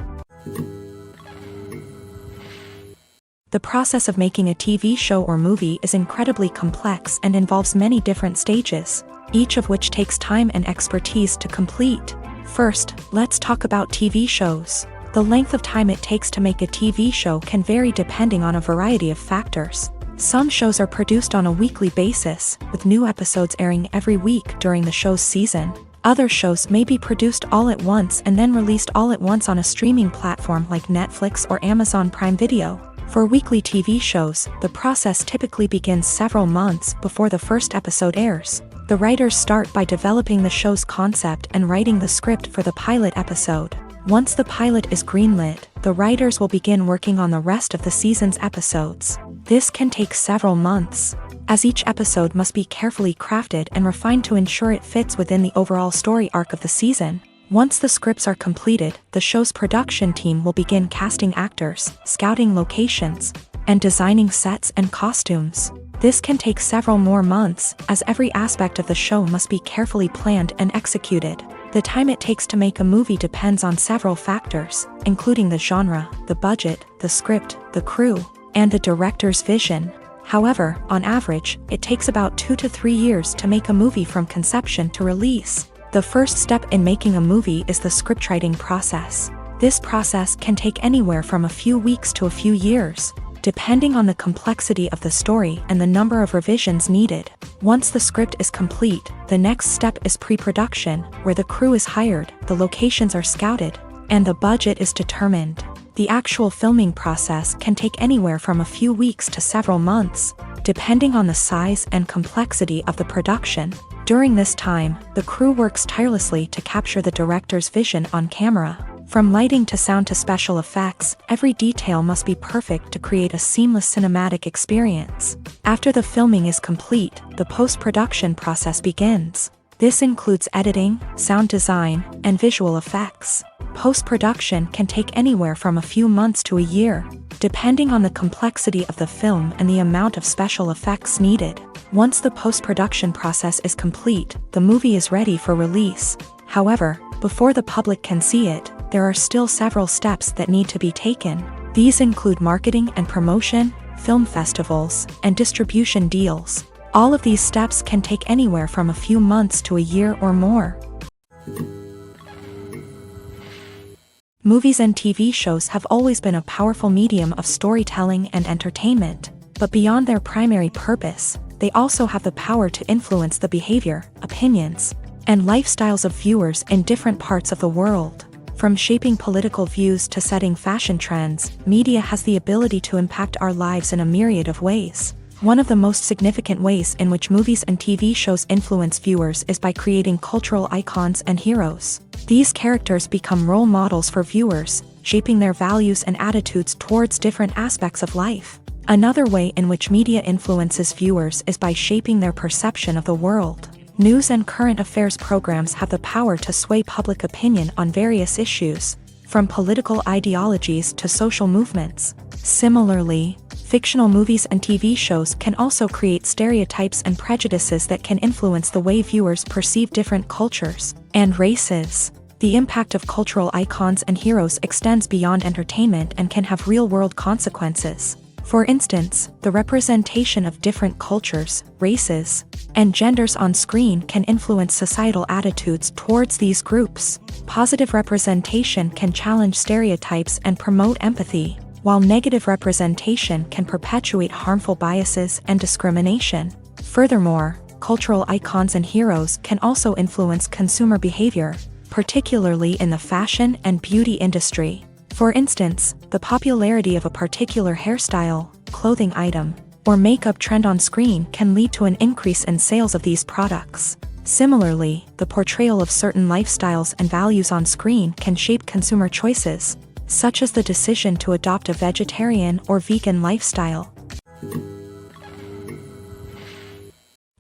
The process of making a TV show or movie is incredibly complex and involves many different stages, each of which takes time and expertise to complete. First, let's talk about TV shows. The length of time it takes to make a TV show can vary depending on a variety of factors. Some shows are produced on a weekly basis, with new episodes airing every week during the show's season. Other shows may be produced all at once and then released all at once on a streaming platform like Netflix or Amazon Prime Video. For weekly TV shows, the process typically begins several months before the first episode airs. The writers start by developing the show's concept and writing the script for the pilot episode. Once the pilot is greenlit, the writers will begin working on the rest of the season's episodes. This can take several months, as each episode must be carefully crafted and refined to ensure it fits within the overall story arc of the season. Once the scripts are completed, the show's production team will begin casting actors, scouting locations, and designing sets and costumes. This can take several more months, as every aspect of the show must be carefully planned and executed. The time it takes to make a movie depends on several factors, including the genre, the budget, the script, the crew, and the director's vision. However, on average, it takes about 2 to 3 years to make a movie from conception to release. The first step in making a movie is the scriptwriting process. This process can take anywhere from a few weeks to a few years, depending on the complexity of the story and the number of revisions needed. Once the script is complete, the next step is pre-production, where the crew is hired, the locations are scouted, and the budget is determined. The actual filming process can take anywhere from a few weeks to several months, depending on the size and complexity of the production. During this time, the crew works tirelessly to capture the director's vision on camera. From lighting to sound to special effects, every detail must be perfect to create a seamless cinematic experience. After the filming is complete, the post-production process begins. This includes editing, sound design, and visual effects. Post-production can take anywhere from a few months to a year, depending on the complexity of the film and the amount of special effects needed. Once the post-production process is complete, the movie is ready for release. However, before the public can see it, there are still several steps that need to be taken. These include marketing and promotion, film festivals, and distribution deals. All of these steps can take anywhere from a few months to a year or more. Movies and TV shows have always been a powerful medium of storytelling and entertainment, but beyond their primary purpose, they also have the power to influence the behavior, opinions, and lifestyles of viewers in different parts of the world. From shaping political views to setting fashion trends, media has the ability to impact our lives in a myriad of ways. One of the most significant ways in which movies and TV shows influence viewers is by creating cultural icons and heroes. These characters become role models for viewers, shaping their values and attitudes towards different aspects of life. Another way in which media influences viewers is by shaping their perception of the world. News and current affairs programs have the power to sway public opinion on various issues, from political ideologies to social movements. Similarly, fictional movies and TV shows can also create stereotypes and prejudices that can influence the way viewers perceive different cultures and races. The impact of cultural icons and heroes extends beyond entertainment and can have real-world consequences. For instance, the representation of different cultures, races, and genders on screen can influence societal attitudes towards these groups. Positive representation can challenge stereotypes and promote empathy, while negative representation can perpetuate harmful biases and discrimination. Furthermore, cultural icons and heroes can also influence consumer behavior, particularly in the fashion and beauty industry. For instance, the popularity of a particular hairstyle, clothing item, or makeup trend on screen can lead to an increase in sales of these products. Similarly, the portrayal of certain lifestyles and values on screen can shape consumer choices, such as the decision to adopt a vegetarian or vegan lifestyle.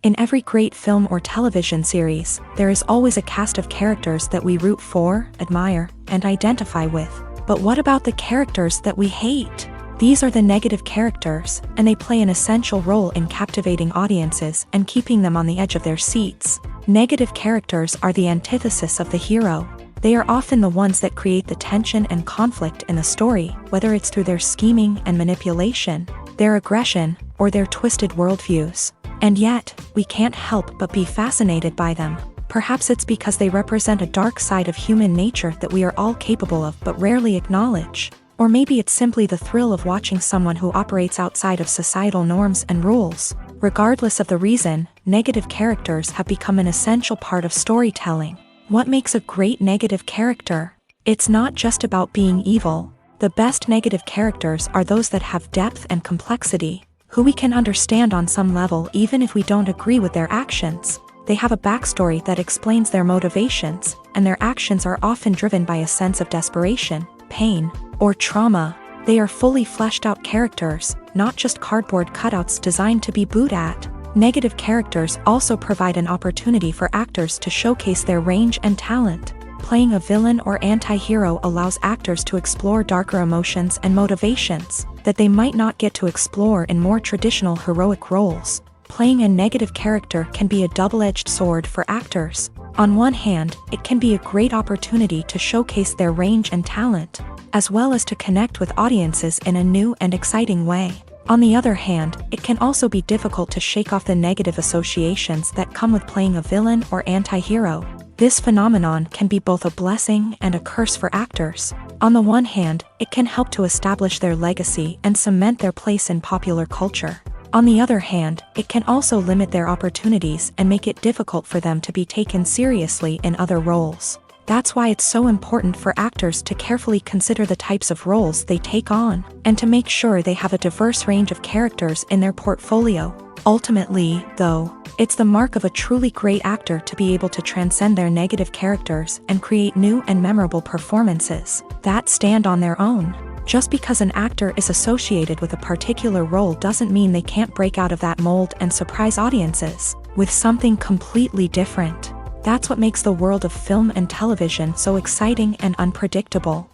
In every great film or television series, there is always a cast of characters that we root for, admire, and identify with. But what about the characters that we hate? These are the negative characters, and they play an essential role in captivating audiences and keeping them on the edge of their seats. Negative characters are the antithesis of the hero. They are often the ones that create the tension and conflict in the story, whether it's through their scheming and manipulation, their aggression, or their twisted worldviews. And yet, we can't help but be fascinated by them. Perhaps it's because they represent a dark side of human nature that we are all capable of but rarely acknowledge. Or maybe it's simply the thrill of watching someone who operates outside of societal norms and rules. Regardless of the reason, negative characters have become an essential part of storytelling. What makes a great negative character? It's not just about being evil. The best negative characters are those that have depth and complexity, who we can understand on some level even if we don't agree with their actions. They have a backstory that explains their motivations, and their actions are often driven by a sense of desperation, pain, or trauma. They are fully fleshed out characters, not just cardboard cutouts designed to be booed at. Negative characters also provide an opportunity for actors to showcase their range and talent. Playing a villain or anti-hero allows actors to explore darker emotions and motivations that they might not get to explore in more traditional heroic roles. Playing a negative character can be a double-edged sword for actors. On one hand, it can be a great opportunity to showcase their range and talent, as well as to connect with audiences in a new and exciting way. On the other hand, it can also be difficult to shake off the negative associations that come with playing a villain or anti-hero. This phenomenon can be both a blessing and a curse for actors. On the one hand, it can help to establish their legacy and cement their place in popular culture. On the other hand, it can also limit their opportunities and make it difficult for them to be taken seriously in other roles. That's why it's so important for actors to carefully consider the types of roles they take on, and to make sure they have a diverse range of characters in their portfolio. Ultimately, though, it's the mark of a truly great actor to be able to transcend their negative characters and create new and memorable performances that stand on their own. Just because an actor is associated with a particular role doesn't mean they can't break out of that mold and surprise audiences with something completely different. That's what makes the world of film and television so exciting and unpredictable.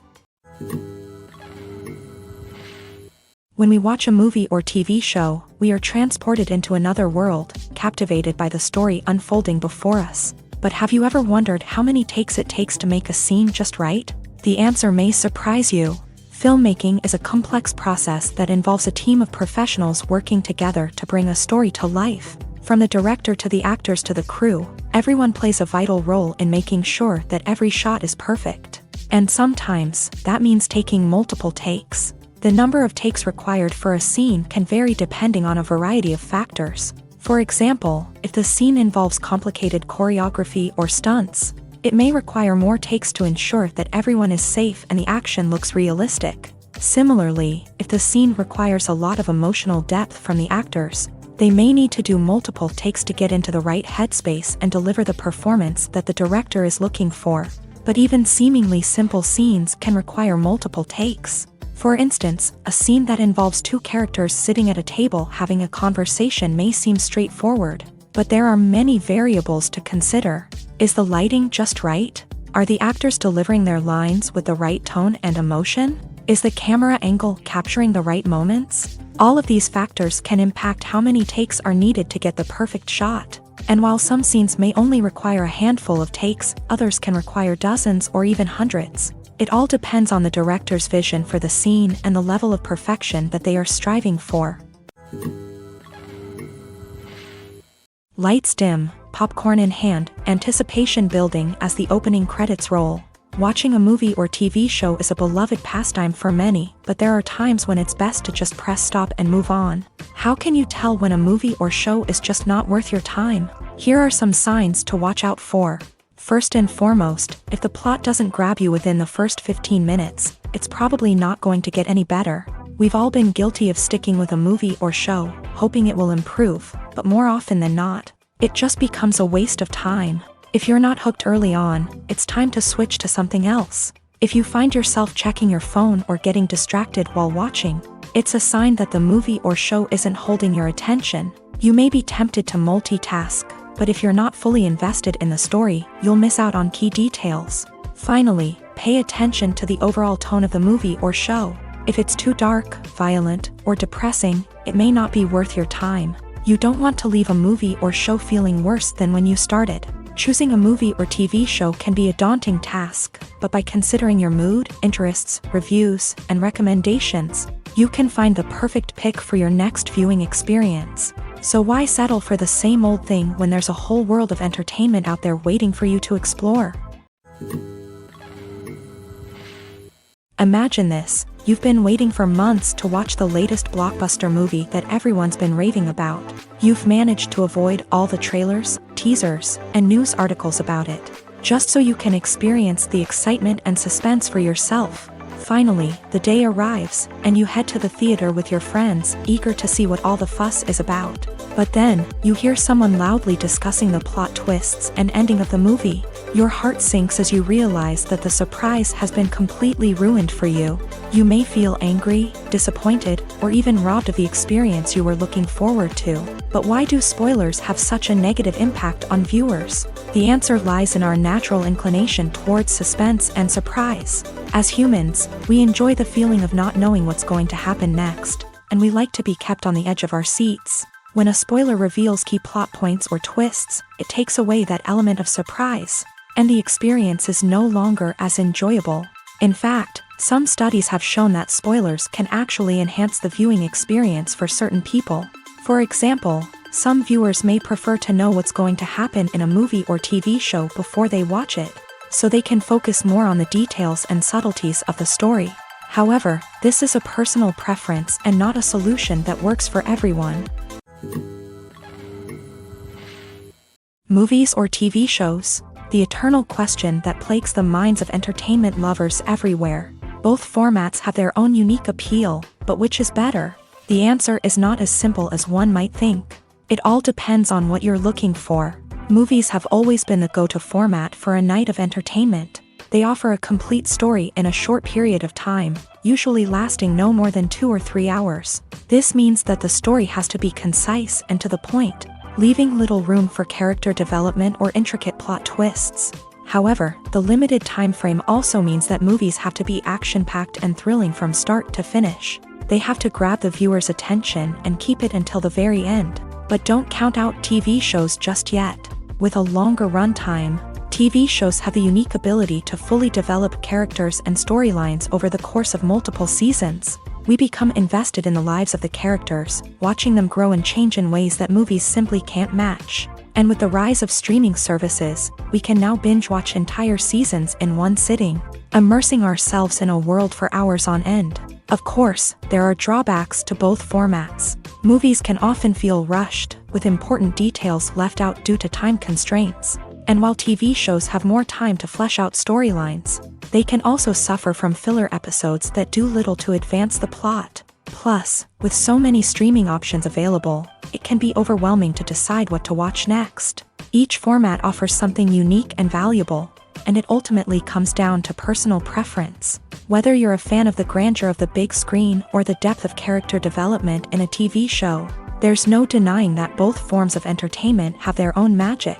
When we watch a movie or TV show, we are transported into another world, captivated by the story unfolding before us. But have you ever wondered how many takes it takes to make a scene just right? The answer may surprise you. Filmmaking is a complex process that involves a team of professionals working together to bring a story to life. From the director to the actors to the crew, everyone plays a vital role in making sure that every shot is perfect. And sometimes, that means taking multiple takes. The number of takes required for a scene can vary depending on a variety of factors. For example, if the scene involves complicated choreography or stunts, it may require more takes to ensure that everyone is safe and the action looks realistic. Similarly, if the scene requires a lot of emotional depth from the actors, they may need to do multiple takes to get into the right headspace and deliver the performance that the director is looking for. But even seemingly simple scenes can require multiple takes. For instance, a scene that involves two characters sitting at a table having a conversation may seem straightforward, but there are many variables to consider. Is the lighting just right? Are the actors delivering their lines with the right tone and emotion? Is the camera angle capturing the right moments? All of these factors can impact how many takes are needed to get the perfect shot. And while some scenes may only require a handful of takes, others can require dozens or even hundreds. It all depends on the director's vision for the scene and the level of perfection that they are striving for. Lights dim, popcorn in hand, anticipation building as the opening credits roll. Watching a movie or TV show is a beloved pastime for many, but there are times when it's best to just press stop and move on. How can you tell when a movie or show is just not worth your time? Here are some signs to watch out for. First and foremost, if the plot doesn't grab you within the first 15 minutes, it's probably not going to get any better. We've all been guilty of sticking with a movie or show, hoping it will improve, but more often than not, it just becomes a waste of time. If you're not hooked early on, it's time to switch to something else. If you find yourself checking your phone or getting distracted while watching, it's a sign that the movie or show isn't holding your attention. You may be tempted to multitask, but if you're not fully invested in the story, you'll miss out on key details. Finally, Pay attention to the overall tone of the movie or show. If it's too dark, violent, or depressing, it may not be worth your time. You don't want to leave a movie or show feeling worse than when you started. Choosing a movie or TV show can be a daunting task, but by considering your mood, interests, reviews, and recommendations, you can find the perfect pick for your next viewing experience. So why settle for the same old thing when there's a whole world of entertainment out there waiting for you to explore? Imagine this. You've been waiting for months to watch the latest blockbuster movie that everyone's been raving about. You've managed to avoid all the trailers, teasers, and news articles about it, just so you can experience the excitement and suspense for yourself. Finally, the day arrives, and you head to the theater with your friends, eager to see what all the fuss is about. But then, you hear someone loudly discussing the plot twists and ending of the movie. Your heart sinks as you realize that the surprise has been completely ruined for you. You may feel angry, disappointed, or even robbed of the experience you were looking forward to. But why do spoilers have such a negative impact on viewers? The answer lies in our natural inclination towards suspense and surprise. As humans, we enjoy the feeling of not knowing what's going to happen next, and we like to be kept on the edge of our seats. When a spoiler reveals key plot points or twists, it takes away that element of surprise, and the experience is no longer as enjoyable. In fact, some studies have shown that spoilers can actually enhance the viewing experience for certain people. For example, some viewers may prefer to know what's going to happen in a movie or TV show before they watch it, so they can focus more on the details and subtleties of the story. However, this is a personal preference and not a solution that works for everyone. Movies or TV shows? The eternal question that plagues the minds of entertainment lovers everywhere. Both formats have their own unique appeal, but which is better? The answer is not as simple as one might think. It all depends on what you're looking for. Movies have always been the go-to format for a night of entertainment. They offer a complete story in a short period of time, usually lasting no more than 2 or 3 hours. This means that the story has to be concise and to the point, leaving little room for character development or intricate plot twists. However, the limited time frame also means that movies have to be action-packed and thrilling from start to finish. They have to grab the viewer's attention and keep it until the very end. But don't count out TV shows just yet. With a longer runtime, TV shows have the unique ability to fully develop characters and storylines over the course of multiple seasons. We become invested in the lives of the characters, watching them grow and change in ways that movies simply can't match. And with the rise of streaming services, we can now binge-watch entire seasons in one sitting, immersing ourselves in a world for hours on end. Of course, there are drawbacks to both formats. Movies can often feel rushed, with important details left out due to time constraints. And while TV shows have more time to flesh out storylines, they can also suffer from filler episodes that do little to advance the plot. Plus, with so many streaming options available, it can be overwhelming to decide what to watch next. Each format offers something unique and valuable, and it ultimately comes down to personal preference. Whether you're a fan of the grandeur of the big screen or the depth of character development in a TV show, there's no denying that both forms of entertainment have their own magic.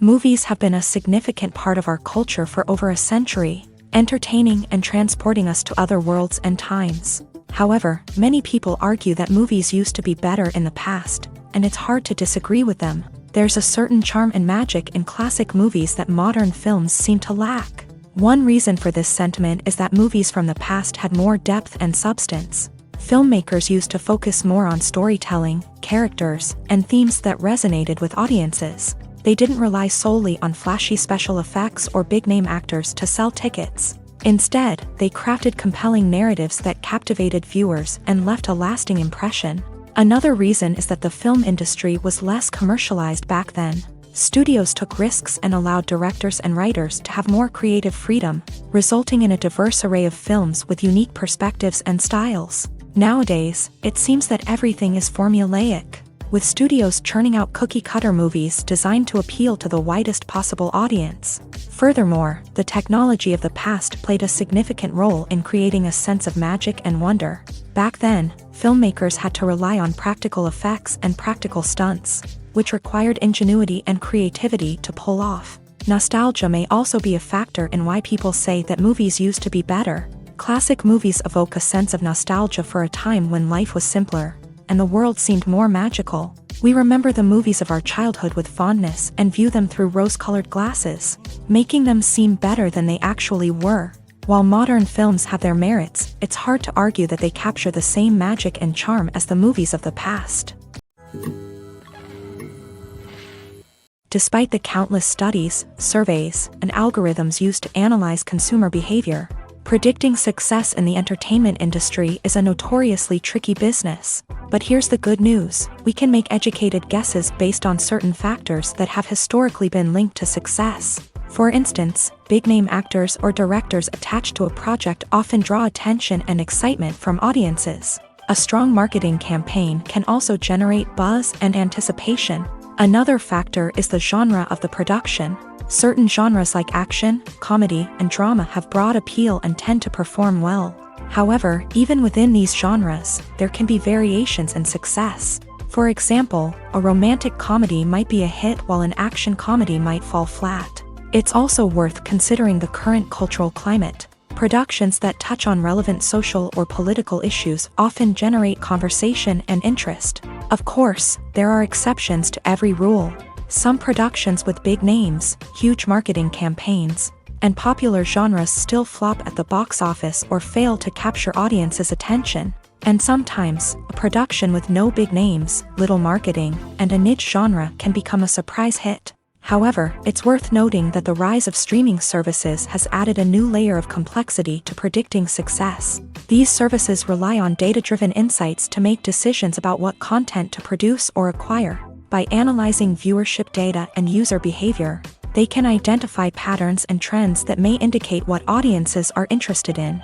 Movies have been a significant part of our culture for over a century, entertaining and transporting us to other worlds and times. However, many people argue that movies used to be better in the past, and it's hard to disagree with them. There's a certain charm and magic in classic movies that modern films seem to lack. One reason for this sentiment is that movies from the past had more depth and substance. Filmmakers used to focus more on storytelling, characters, and themes that resonated with audiences. They didn't rely solely on flashy special effects or big-name actors to sell tickets. Instead, they crafted compelling narratives that captivated viewers and left a lasting impression. Another reason is that the film industry was less commercialized back then. Studios took risks and allowed directors and writers to have more creative freedom, resulting in a diverse array of films with unique perspectives and styles. Nowadays, it seems that everything is formulaic, with studios churning out cookie-cutter movies designed to appeal to the widest possible audience. Furthermore, the technology of the past played a significant role in creating a sense of magic and wonder. Back then, filmmakers had to rely on practical effects and practical stunts, which required ingenuity and creativity to pull off. Nostalgia may also be a factor in why people say that movies used to be better. Classic movies evoke a sense of nostalgia for a time when life was simpler, and the world seemed more magical. We remember the movies of our childhood with fondness and view them through rose-colored glasses, making them seem better than they actually were. While modern films have their merits, it's hard to argue that they capture the same magic and charm as the movies of the past. Despite the countless studies, surveys, and algorithms used to analyze consumer behavior, predicting success in the entertainment industry is a notoriously tricky business. But here's the good news: we can make educated guesses based on certain factors that have historically been linked to success. For instance, big-name actors or directors attached to a project often draw attention and excitement from audiences. A strong marketing campaign can also generate buzz and anticipation. Another factor is the genre of the production. Certain genres like action, comedy, and drama have broad appeal and tend to perform well. However, even within these genres, there can be variations in success. For example, a romantic comedy might be a hit while an action comedy might fall flat. It's also worth considering the current cultural climate. Productions that touch on relevant social or political issues often generate conversation and interest. Of course, there are exceptions to every rule. Some productions with big names, huge marketing campaigns, and popular genres still flop at the box office or fail to capture audiences' attention. And sometimes, a production with no big names, little marketing, and a niche genre can become a surprise hit. However, it's worth noting that the rise of streaming services has added a new layer of complexity to predicting success. These services rely on data-driven insights to make decisions about what content to produce or acquire. By analyzing viewership data and user behavior, they can identify patterns and trends that may indicate what audiences are interested in.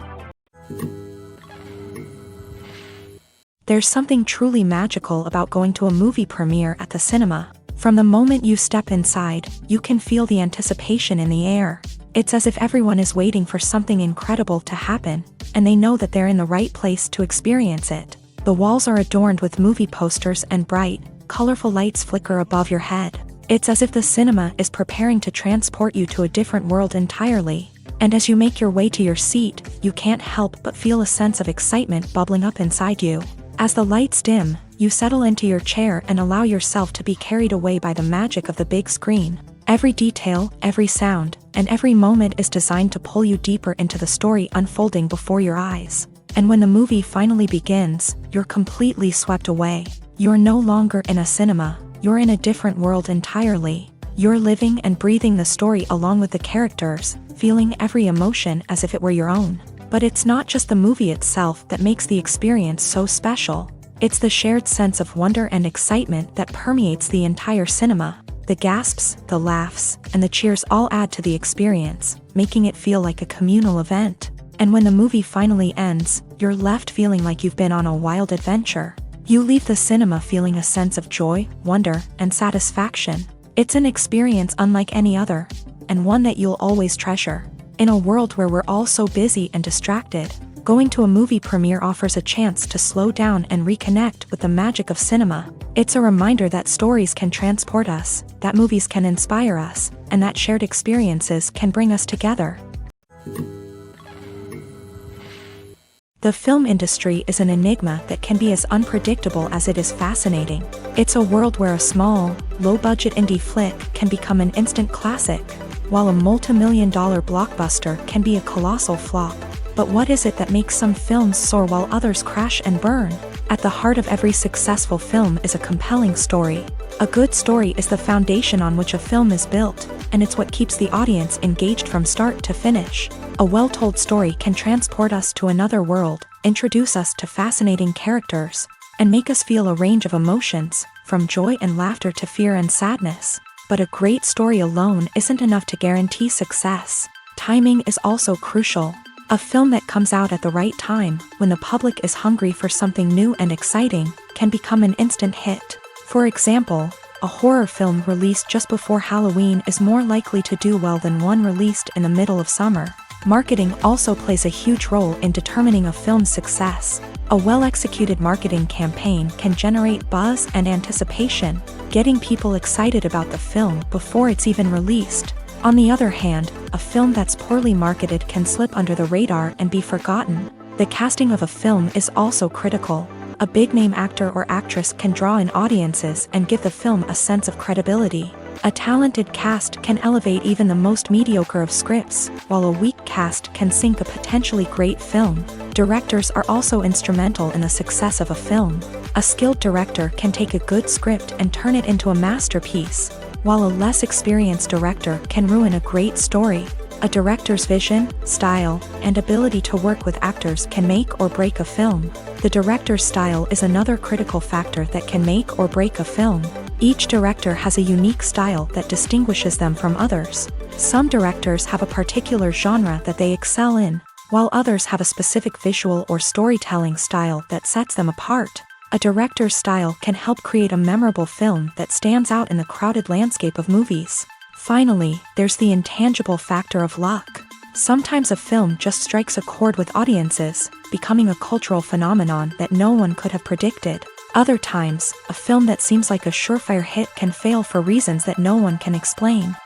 There's something truly magical about going to a movie premiere at the cinema. From the moment you step inside, you can feel the anticipation in the air. It's as if everyone is waiting for something incredible to happen, and they know that they're in the right place to experience it. The walls are adorned with movie posters and bright, colorful lights flicker above your head. It's as if the cinema is preparing to transport you to a different world entirely. And as you make your way to your seat, you can't help but feel a sense of excitement bubbling up inside you. As the lights dim, you settle into your chair and allow yourself to be carried away by the magic of the big screen. Every detail, every sound, and every moment is designed to pull you deeper into the story unfolding before your eyes. And when the movie finally begins, you're completely swept away. You're no longer in a cinema, you're in a different world entirely. You're living and breathing the story along with the characters, feeling every emotion as if it were your own. But it's not just the movie itself that makes the experience so special. It's the shared sense of wonder and excitement that permeates the entire cinema. The gasps, the laughs, and the cheers all add to the experience, making it feel like a communal event. And when the movie finally ends, you're left feeling like you've been on a wild adventure. You leave the cinema feeling a sense of joy, wonder, and satisfaction. It's an experience unlike any other, and one that you'll always treasure. In a world where we're all so busy and distracted, going to a movie premiere offers a chance to slow down and reconnect with the magic of cinema. It's a reminder that stories can transport us, that movies can inspire us, and that shared experiences can bring us together. The film industry is an enigma that can be as unpredictable as it is fascinating. It's a world where a small, low-budget indie flick can become an instant classic, while a multi-million-dollar blockbuster can be a colossal flop. But what is it that makes some films soar while others crash and burn? At the heart of every successful film is a compelling story. A good story is the foundation on which a film is built, and it's what keeps the audience engaged from start to finish. A well-told story can transport us to another world, introduce us to fascinating characters, and make us feel a range of emotions, from joy and laughter to fear and sadness. But a great story alone isn't enough to guarantee success. Timing is also crucial. A film that comes out at the right time, when the public is hungry for something new and exciting, can become an instant hit. For example, a horror film released just before Halloween is more likely to do well than one released in the middle of summer. Marketing also plays a huge role in determining a film's success. A well-executed marketing campaign can generate buzz and anticipation, getting people excited about the film before it's even released. On the other hand, a film that's poorly marketed can slip under the radar and be forgotten. The casting of a film is also critical. A big-name actor or actress can draw in audiences and give the film a sense of credibility. A talented cast can elevate even the most mediocre of scripts, while a weak cast can sink a potentially great film. Directors are also instrumental in the success of a film. A skilled director can take a good script and turn it into a masterpiece, while a less experienced director can ruin a great story. A director's vision, style, and ability to work with actors can make or break a film. The director's style is another critical factor that can make or break a film. Each director has a unique style that distinguishes them from others. Some directors have a particular genre that they excel in, while others have a specific visual or storytelling style that sets them apart. A director's style can help create a memorable film that stands out in the crowded landscape of movies. Finally, there's the intangible factor of luck. Sometimes a film just strikes a chord with audiences, becoming a cultural phenomenon that no one could have predicted. Other times, a film that seems like a surefire hit can fail for reasons that no one can explain.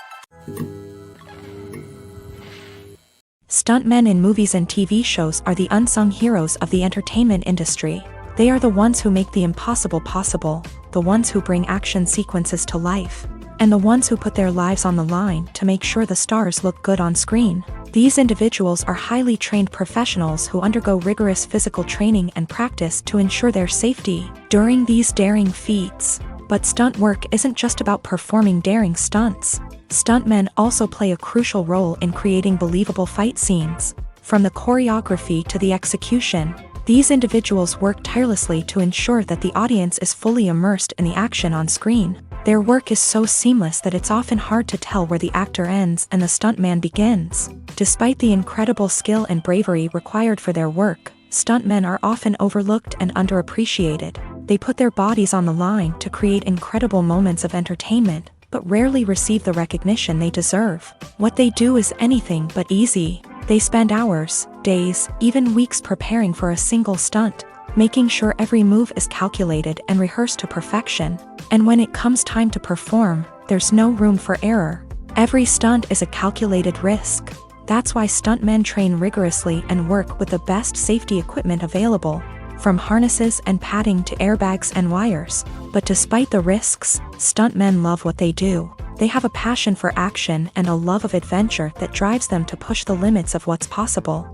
Stuntmen in movies and TV shows are the unsung heroes of the entertainment industry. They are the ones who make the impossible possible, the ones who bring action sequences to life, and the ones who put their lives on the line to make sure the stars look good on screen. These individuals are highly trained professionals who undergo rigorous physical training and practice to ensure their safety during these daring feats. But stunt work isn't just about performing daring stunts. Stuntmen also play a crucial role in creating believable fight scenes. From the choreography to the execution, these individuals work tirelessly to ensure that the audience is fully immersed in the action on screen. Their work is so seamless that it's often hard to tell where the actor ends and the stuntman begins. Despite the incredible skill and bravery required for their work, stuntmen are often overlooked and underappreciated. They put their bodies on the line to create incredible moments of entertainment, but rarely receive the recognition they deserve. What they do is anything but easy. They spend hours, days, even weeks preparing for a single stunt, making sure every move is calculated and rehearsed to perfection. And when it comes time to perform, there's no room for error. Every stunt is a calculated risk. That's why stuntmen train rigorously and work with the best safety equipment available, from harnesses and padding to airbags and wires. But despite the risks, stuntmen love what they do. They have a passion for action and a love of adventure that drives them to push the limits of what's possible.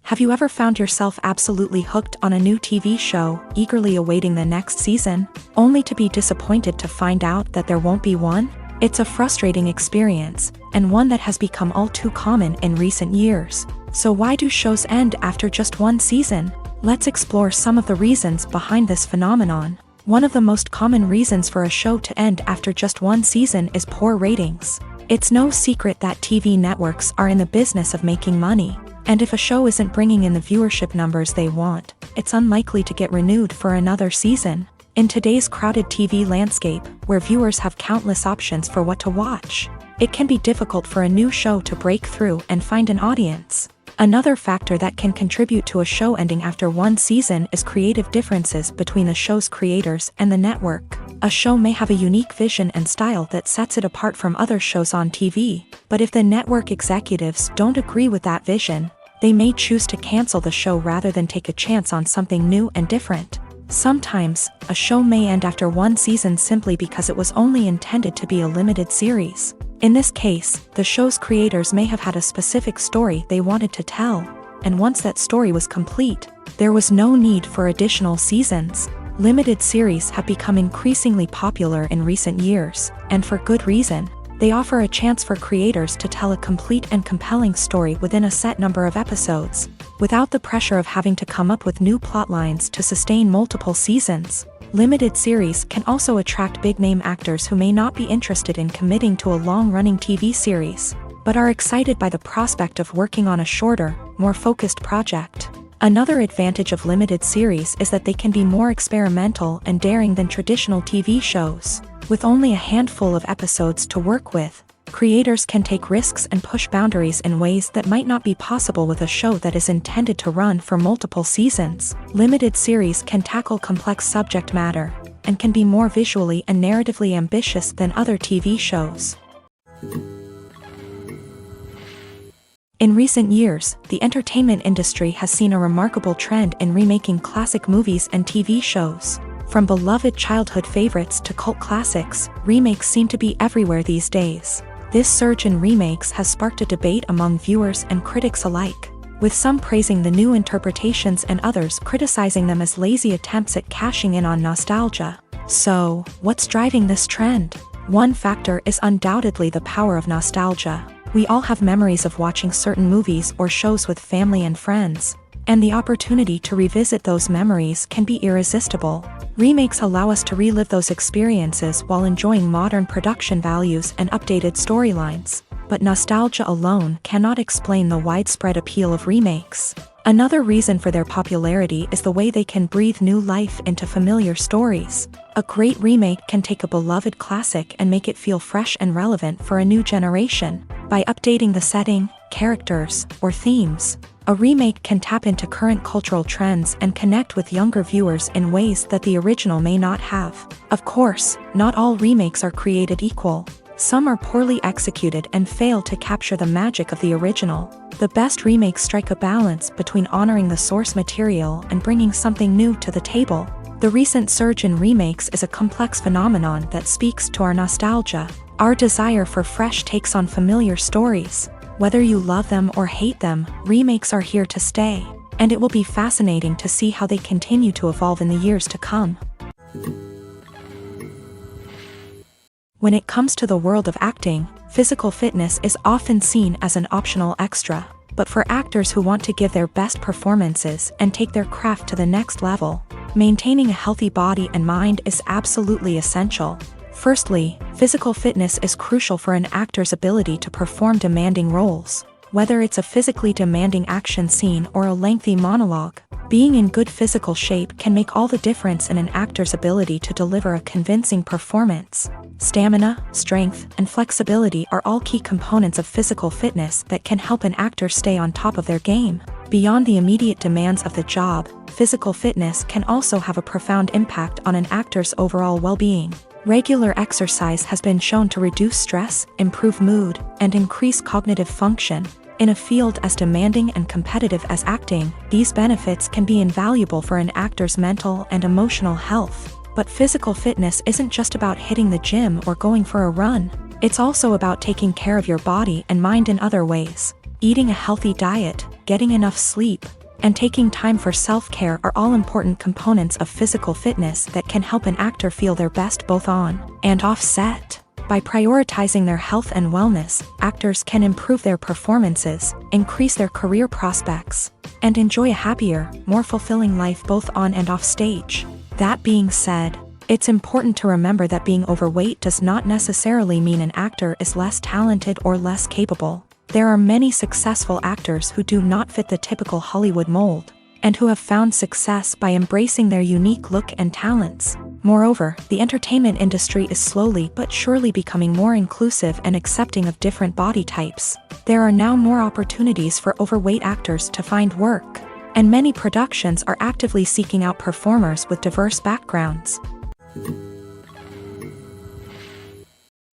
Have you ever found yourself absolutely hooked on a new TV show, eagerly awaiting the next season, only to be disappointed to find out that there won't be one? It's a frustrating experience, and one that has become all too common in recent years. So why do shows end after just one season? Let's explore some of the reasons behind this phenomenon. One of the most common reasons for a show to end after just one season is poor ratings. It's no secret that TV networks are in the business of making money. And if a show isn't bringing in the viewership numbers they want, it's unlikely to get renewed for another season. In today's crowded TV landscape, where viewers have countless options for what to watch, it can be difficult for a new show to break through and find an audience. Another factor that can contribute to a show ending after one season is creative differences between the show's creators and the network. A show may have a unique vision and style that sets it apart from other shows on TV, but if the network executives don't agree with that vision, they may choose to cancel the show rather than take a chance on something new and different. Sometimes, a show may end after one season simply because it was only intended to be a limited series. In this case, the show's creators may have had a specific story they wanted to tell, and once that story was complete, there was no need for additional seasons. Limited series have become increasingly popular in recent years, and for good reason. They offer a chance for creators to tell a complete and compelling story within a set number of episodes, without the pressure of having to come up with new plotlines to sustain multiple seasons. Limited series can also attract big-name actors who may not be interested in committing to a long-running TV series, but are excited by the prospect of working on a shorter, more focused project. Another advantage of limited series is that they can be more experimental and daring than traditional TV shows. With only a handful of episodes to work with, creators can take risks and push boundaries in ways that might not be possible with a show that is intended to run for multiple seasons. Limited series can tackle complex subject matter, and can be more visually and narratively ambitious than other TV shows. In recent years, the entertainment industry has seen a remarkable trend in remaking classic movies and TV shows. From beloved childhood favorites to cult classics, remakes seem to be everywhere these days. This surge in remakes has sparked a debate among viewers and critics alike, with some praising the new interpretations and others criticizing them as lazy attempts at cashing in on nostalgia. So, what's driving this trend? One factor is undoubtedly the power of nostalgia. We all have memories of watching certain movies or shows with family and friends, and the opportunity to revisit those memories can be irresistible. Remakes allow us to relive those experiences while enjoying modern production values and updated storylines. But nostalgia alone cannot explain the widespread appeal of remakes. Another reason for their popularity is the way they can breathe new life into familiar stories. A great remake can take a beloved classic and make it feel fresh and relevant for a new generation. By updating the setting, characters, or themes, a remake can tap into current cultural trends and connect with younger viewers in ways that the original may not have. Of course, not all remakes are created equal. Some are poorly executed and fail to capture the magic of the original. The best remakes strike a balance between honoring the source material and bringing something new to the table. The recent surge in remakes is a complex phenomenon that speaks to our nostalgia, our desire for fresh takes on familiar stories. Whether you love them or hate them, remakes are here to stay, and it will be fascinating to see how they continue to evolve in the years to come. When it comes to the world of acting, physical fitness is often seen as an optional extra. But for actors who want to give their best performances and take their craft to the next level, maintaining a healthy body and mind is absolutely essential. Firstly, physical fitness is crucial for an actor's ability to perform demanding roles. Whether it's a physically demanding action scene or a lengthy monologue, being in good physical shape can make all the difference in an actor's ability to deliver a convincing performance. Stamina, strength, and flexibility are all key components of physical fitness that can help an actor stay on top of their game. Beyond the immediate demands of the job, physical fitness can also have a profound impact on an actor's overall well-being. Regular exercise has been shown to reduce stress, improve mood, and increase cognitive function. In a field as demanding and competitive as acting, these benefits can be invaluable for an actor's mental and emotional health. But physical fitness isn't just about hitting the gym or going for a run. It's also about taking care of your body and mind in other ways. Eating a healthy diet, getting enough sleep, and taking time for self-care are all important components of physical fitness that can help an actor feel their best both on and off set. By prioritizing their health and wellness, actors can improve their performances, increase their career prospects, and enjoy a happier, more fulfilling life both on and off stage. That being said, it's important to remember that being overweight does not necessarily mean an actor is less talented or less capable. There are many successful actors who do not fit the typical Hollywood mold, and who have found success by embracing their unique look and talents. Moreover, the entertainment industry is slowly but surely becoming more inclusive and accepting of different body types. There are now more opportunities for overweight actors to find work, and many productions are actively seeking out performers with diverse backgrounds.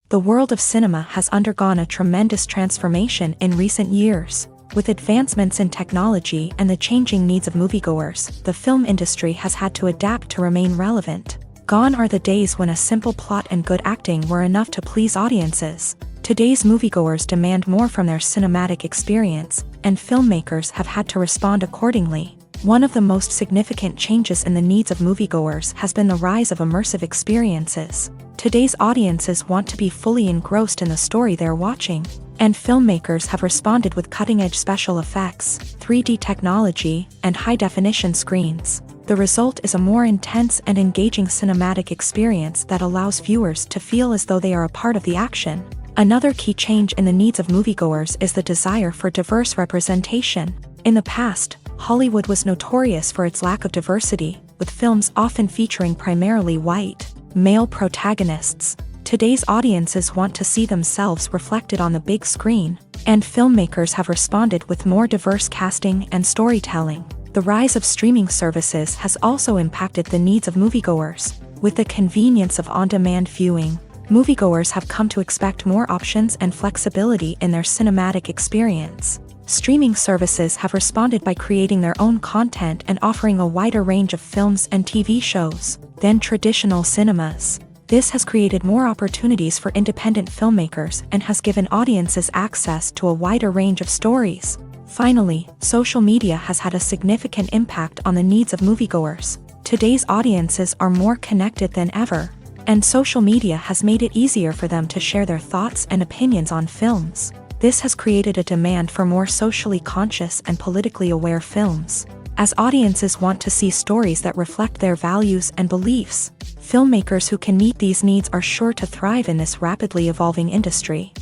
The world of cinema has undergone a tremendous transformation in recent years. With advancements in technology and the changing needs of moviegoers, the film industry has had to adapt to remain relevant. Gone are the days when a simple plot and good acting were enough to please audiences. Today's moviegoers demand more from their cinematic experience, and filmmakers have had to respond accordingly. One of the most significant changes in the needs of moviegoers has been the rise of immersive experiences. Today's audiences want to be fully engrossed in the story they're watching, and filmmakers have responded with cutting-edge special effects, 3D technology, and high-definition screens. The result is a more intense and engaging cinematic experience that allows viewers to feel as though they are a part of the action. Another key change in the needs of moviegoers is the desire for diverse representation. In the past, Hollywood was notorious for its lack of diversity, with films often featuring primarily white, male protagonists. Today's audiences want to see themselves reflected on the big screen, and filmmakers have responded with more diverse casting and storytelling. The rise of streaming services has also impacted the needs of moviegoers. With the convenience of on-demand viewing, moviegoers have come to expect more options and flexibility in their cinematic experience. Streaming services have responded by creating their own content and offering a wider range of films and TV shows than traditional cinemas. This has created more opportunities for independent filmmakers and has given audiences access to a wider range of stories. Finally, social media has had a significant impact on the needs of moviegoers. Today's audiences are more connected than ever, and social media has made it easier for them to share their thoughts and opinions on films. This has created a demand for more socially conscious and politically aware films. As audiences want to see stories that reflect their values and beliefs, filmmakers who can meet these needs are sure to thrive in this rapidly evolving industry.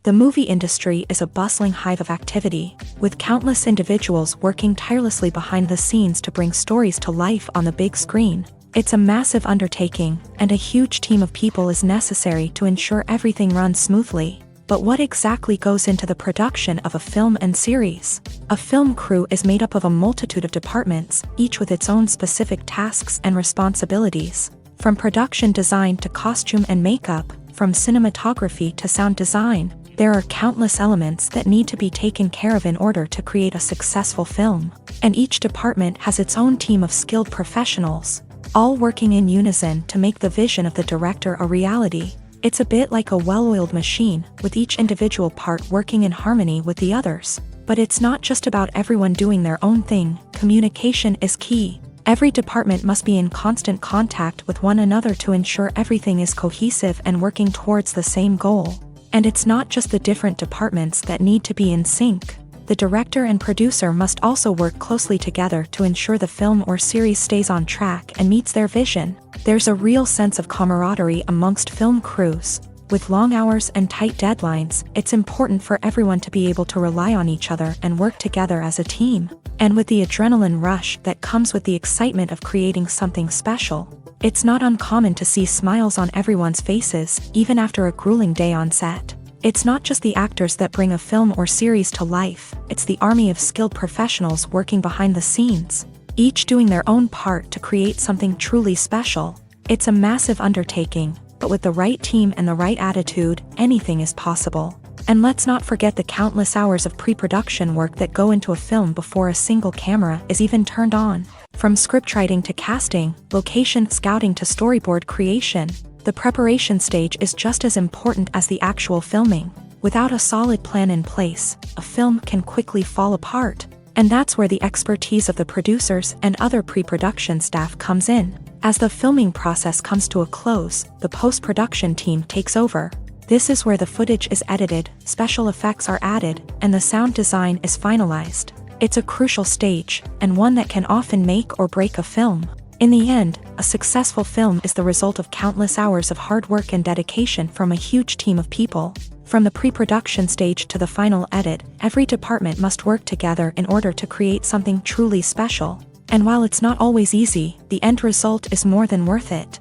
The movie industry is a bustling hive of activity, with countless individuals working tirelessly behind the scenes to bring stories to life on the big screen. It's a massive undertaking, and a huge team of people is necessary to ensure everything runs smoothly. But what exactly goes into the production of a film and series? A film crew is made up of a multitude of departments, each with its own specific tasks and responsibilities. From production design to costume and makeup, from cinematography to sound design, there are countless elements that need to be taken care of in order to create a successful film. And each department has its own team of skilled professionals, all working in unison to make the vision of the director a reality. It's a bit like a well-oiled machine, with each individual part working in harmony with the others. But it's not just about everyone doing their own thing. Communication is key. Every department must be in constant contact with one another to ensure everything is cohesive and working towards the same goal. And it's not just the different departments that need to be in sync. The director and producer must also work closely together to ensure the film or series stays on track and meets their vision. There's a real sense of camaraderie amongst film crews. With long hours and tight deadlines, it's important for everyone to be able to rely on each other and work together as a team. And with the adrenaline rush that comes with the excitement of creating something special, it's not uncommon to see smiles on everyone's faces, even after a grueling day on set. It's not just the actors that bring a film or series to life, it's the army of skilled professionals working behind the scenes, each doing their own part to create something truly special. It's a massive undertaking, but with the right team and the right attitude, anything is possible. And let's not forget the countless hours of pre-production work that go into a film before a single camera is even turned on. From scriptwriting to casting, location scouting to storyboard creation, the preparation stage is just as important as the actual filming. Without a solid plan in place, a film can quickly fall apart. And that's where the expertise of the producers and other pre-production staff comes in. As the filming process comes to a close, the post-production team takes over. This is where the footage is edited, special effects are added, and the sound design is finalized. It's a crucial stage, and one that can often make or break a film. In the end, a successful film is the result of countless hours of hard work and dedication from a huge team of people. From the pre-production stage to the final edit, every department must work together in order to create something truly special. And while it's not always easy, the end result is more than worth it.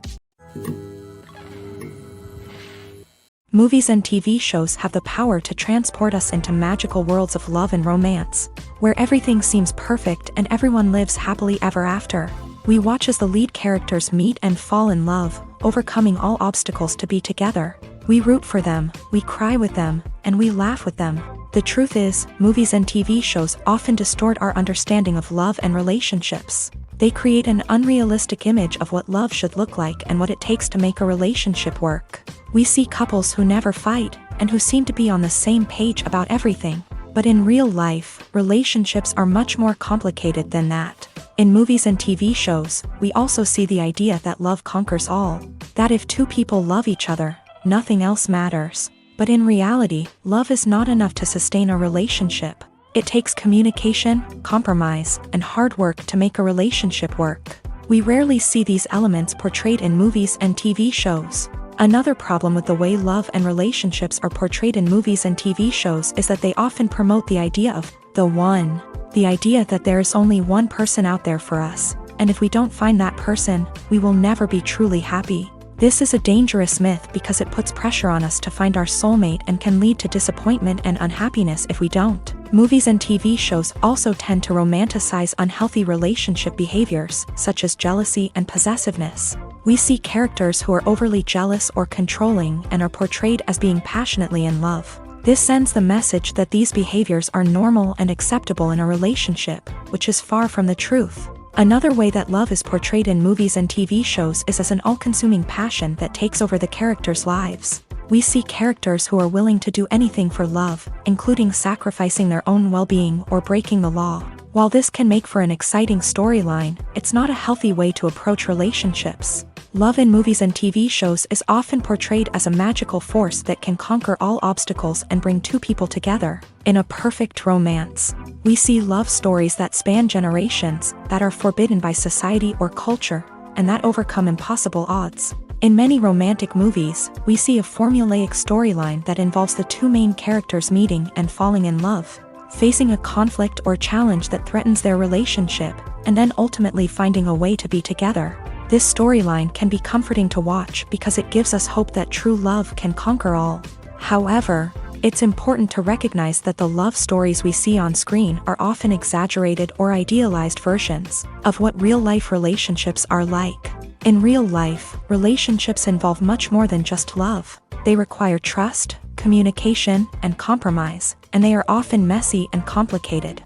Movies and TV shows have the power to transport us into magical worlds of love and romance, where everything seems perfect and everyone lives happily ever after. We watch as the lead characters meet and fall in love, overcoming all obstacles to be together. We root for them, we cry with them, and we laugh with them. The truth is, movies and TV shows often distort our understanding of love and relationships. They create an unrealistic image of what love should look like and what it takes to make a relationship work. We see couples who never fight, and who seem to be on the same page about everything. But in real life, relationships are much more complicated than that. In movies and TV shows, we also see the idea that love conquers all. That if two people love each other, nothing else matters. But in reality, love is not enough to sustain a relationship. It takes communication, compromise, and hard work to make a relationship work. We rarely see these elements portrayed in movies and TV shows. Another problem with the way love and relationships are portrayed in movies and TV shows is that they often promote the idea of the one. The idea that there is only one person out there for us, and if we don't find that person, we will never be truly happy. This is a dangerous myth because it puts pressure on us to find our soulmate and can lead to disappointment and unhappiness if we don't. Movies and TV shows also tend to romanticize unhealthy relationship behaviors, such as jealousy and possessiveness. We see characters who are overly jealous or controlling and are portrayed as being passionately in love. This sends the message that these behaviors are normal and acceptable in a relationship, which is far from the truth. Another way that love is portrayed in movies and TV shows is as an all-consuming passion that takes over the characters' lives. We see characters who are willing to do anything for love, including sacrificing their own well-being or breaking the law. While this can make for an exciting storyline, it's not a healthy way to approach relationships. Love in movies and TV shows is often portrayed as a magical force that can conquer all obstacles and bring two people together. In a perfect romance, we see love stories that span generations, that are forbidden by society or culture, and that overcome impossible odds. In many romantic movies, we see a formulaic storyline that involves the two main characters meeting and falling in love, facing a conflict or challenge that threatens their relationship, and then ultimately finding a way to be together. This storyline can be comforting to watch because it gives us hope that true love can conquer all. However, it's important to recognize that the love stories we see on screen are often exaggerated or idealized versions of what real-life relationships are like. In real life, relationships involve much more than just love. They require trust, communication, and compromise, and they are often messy and complicated.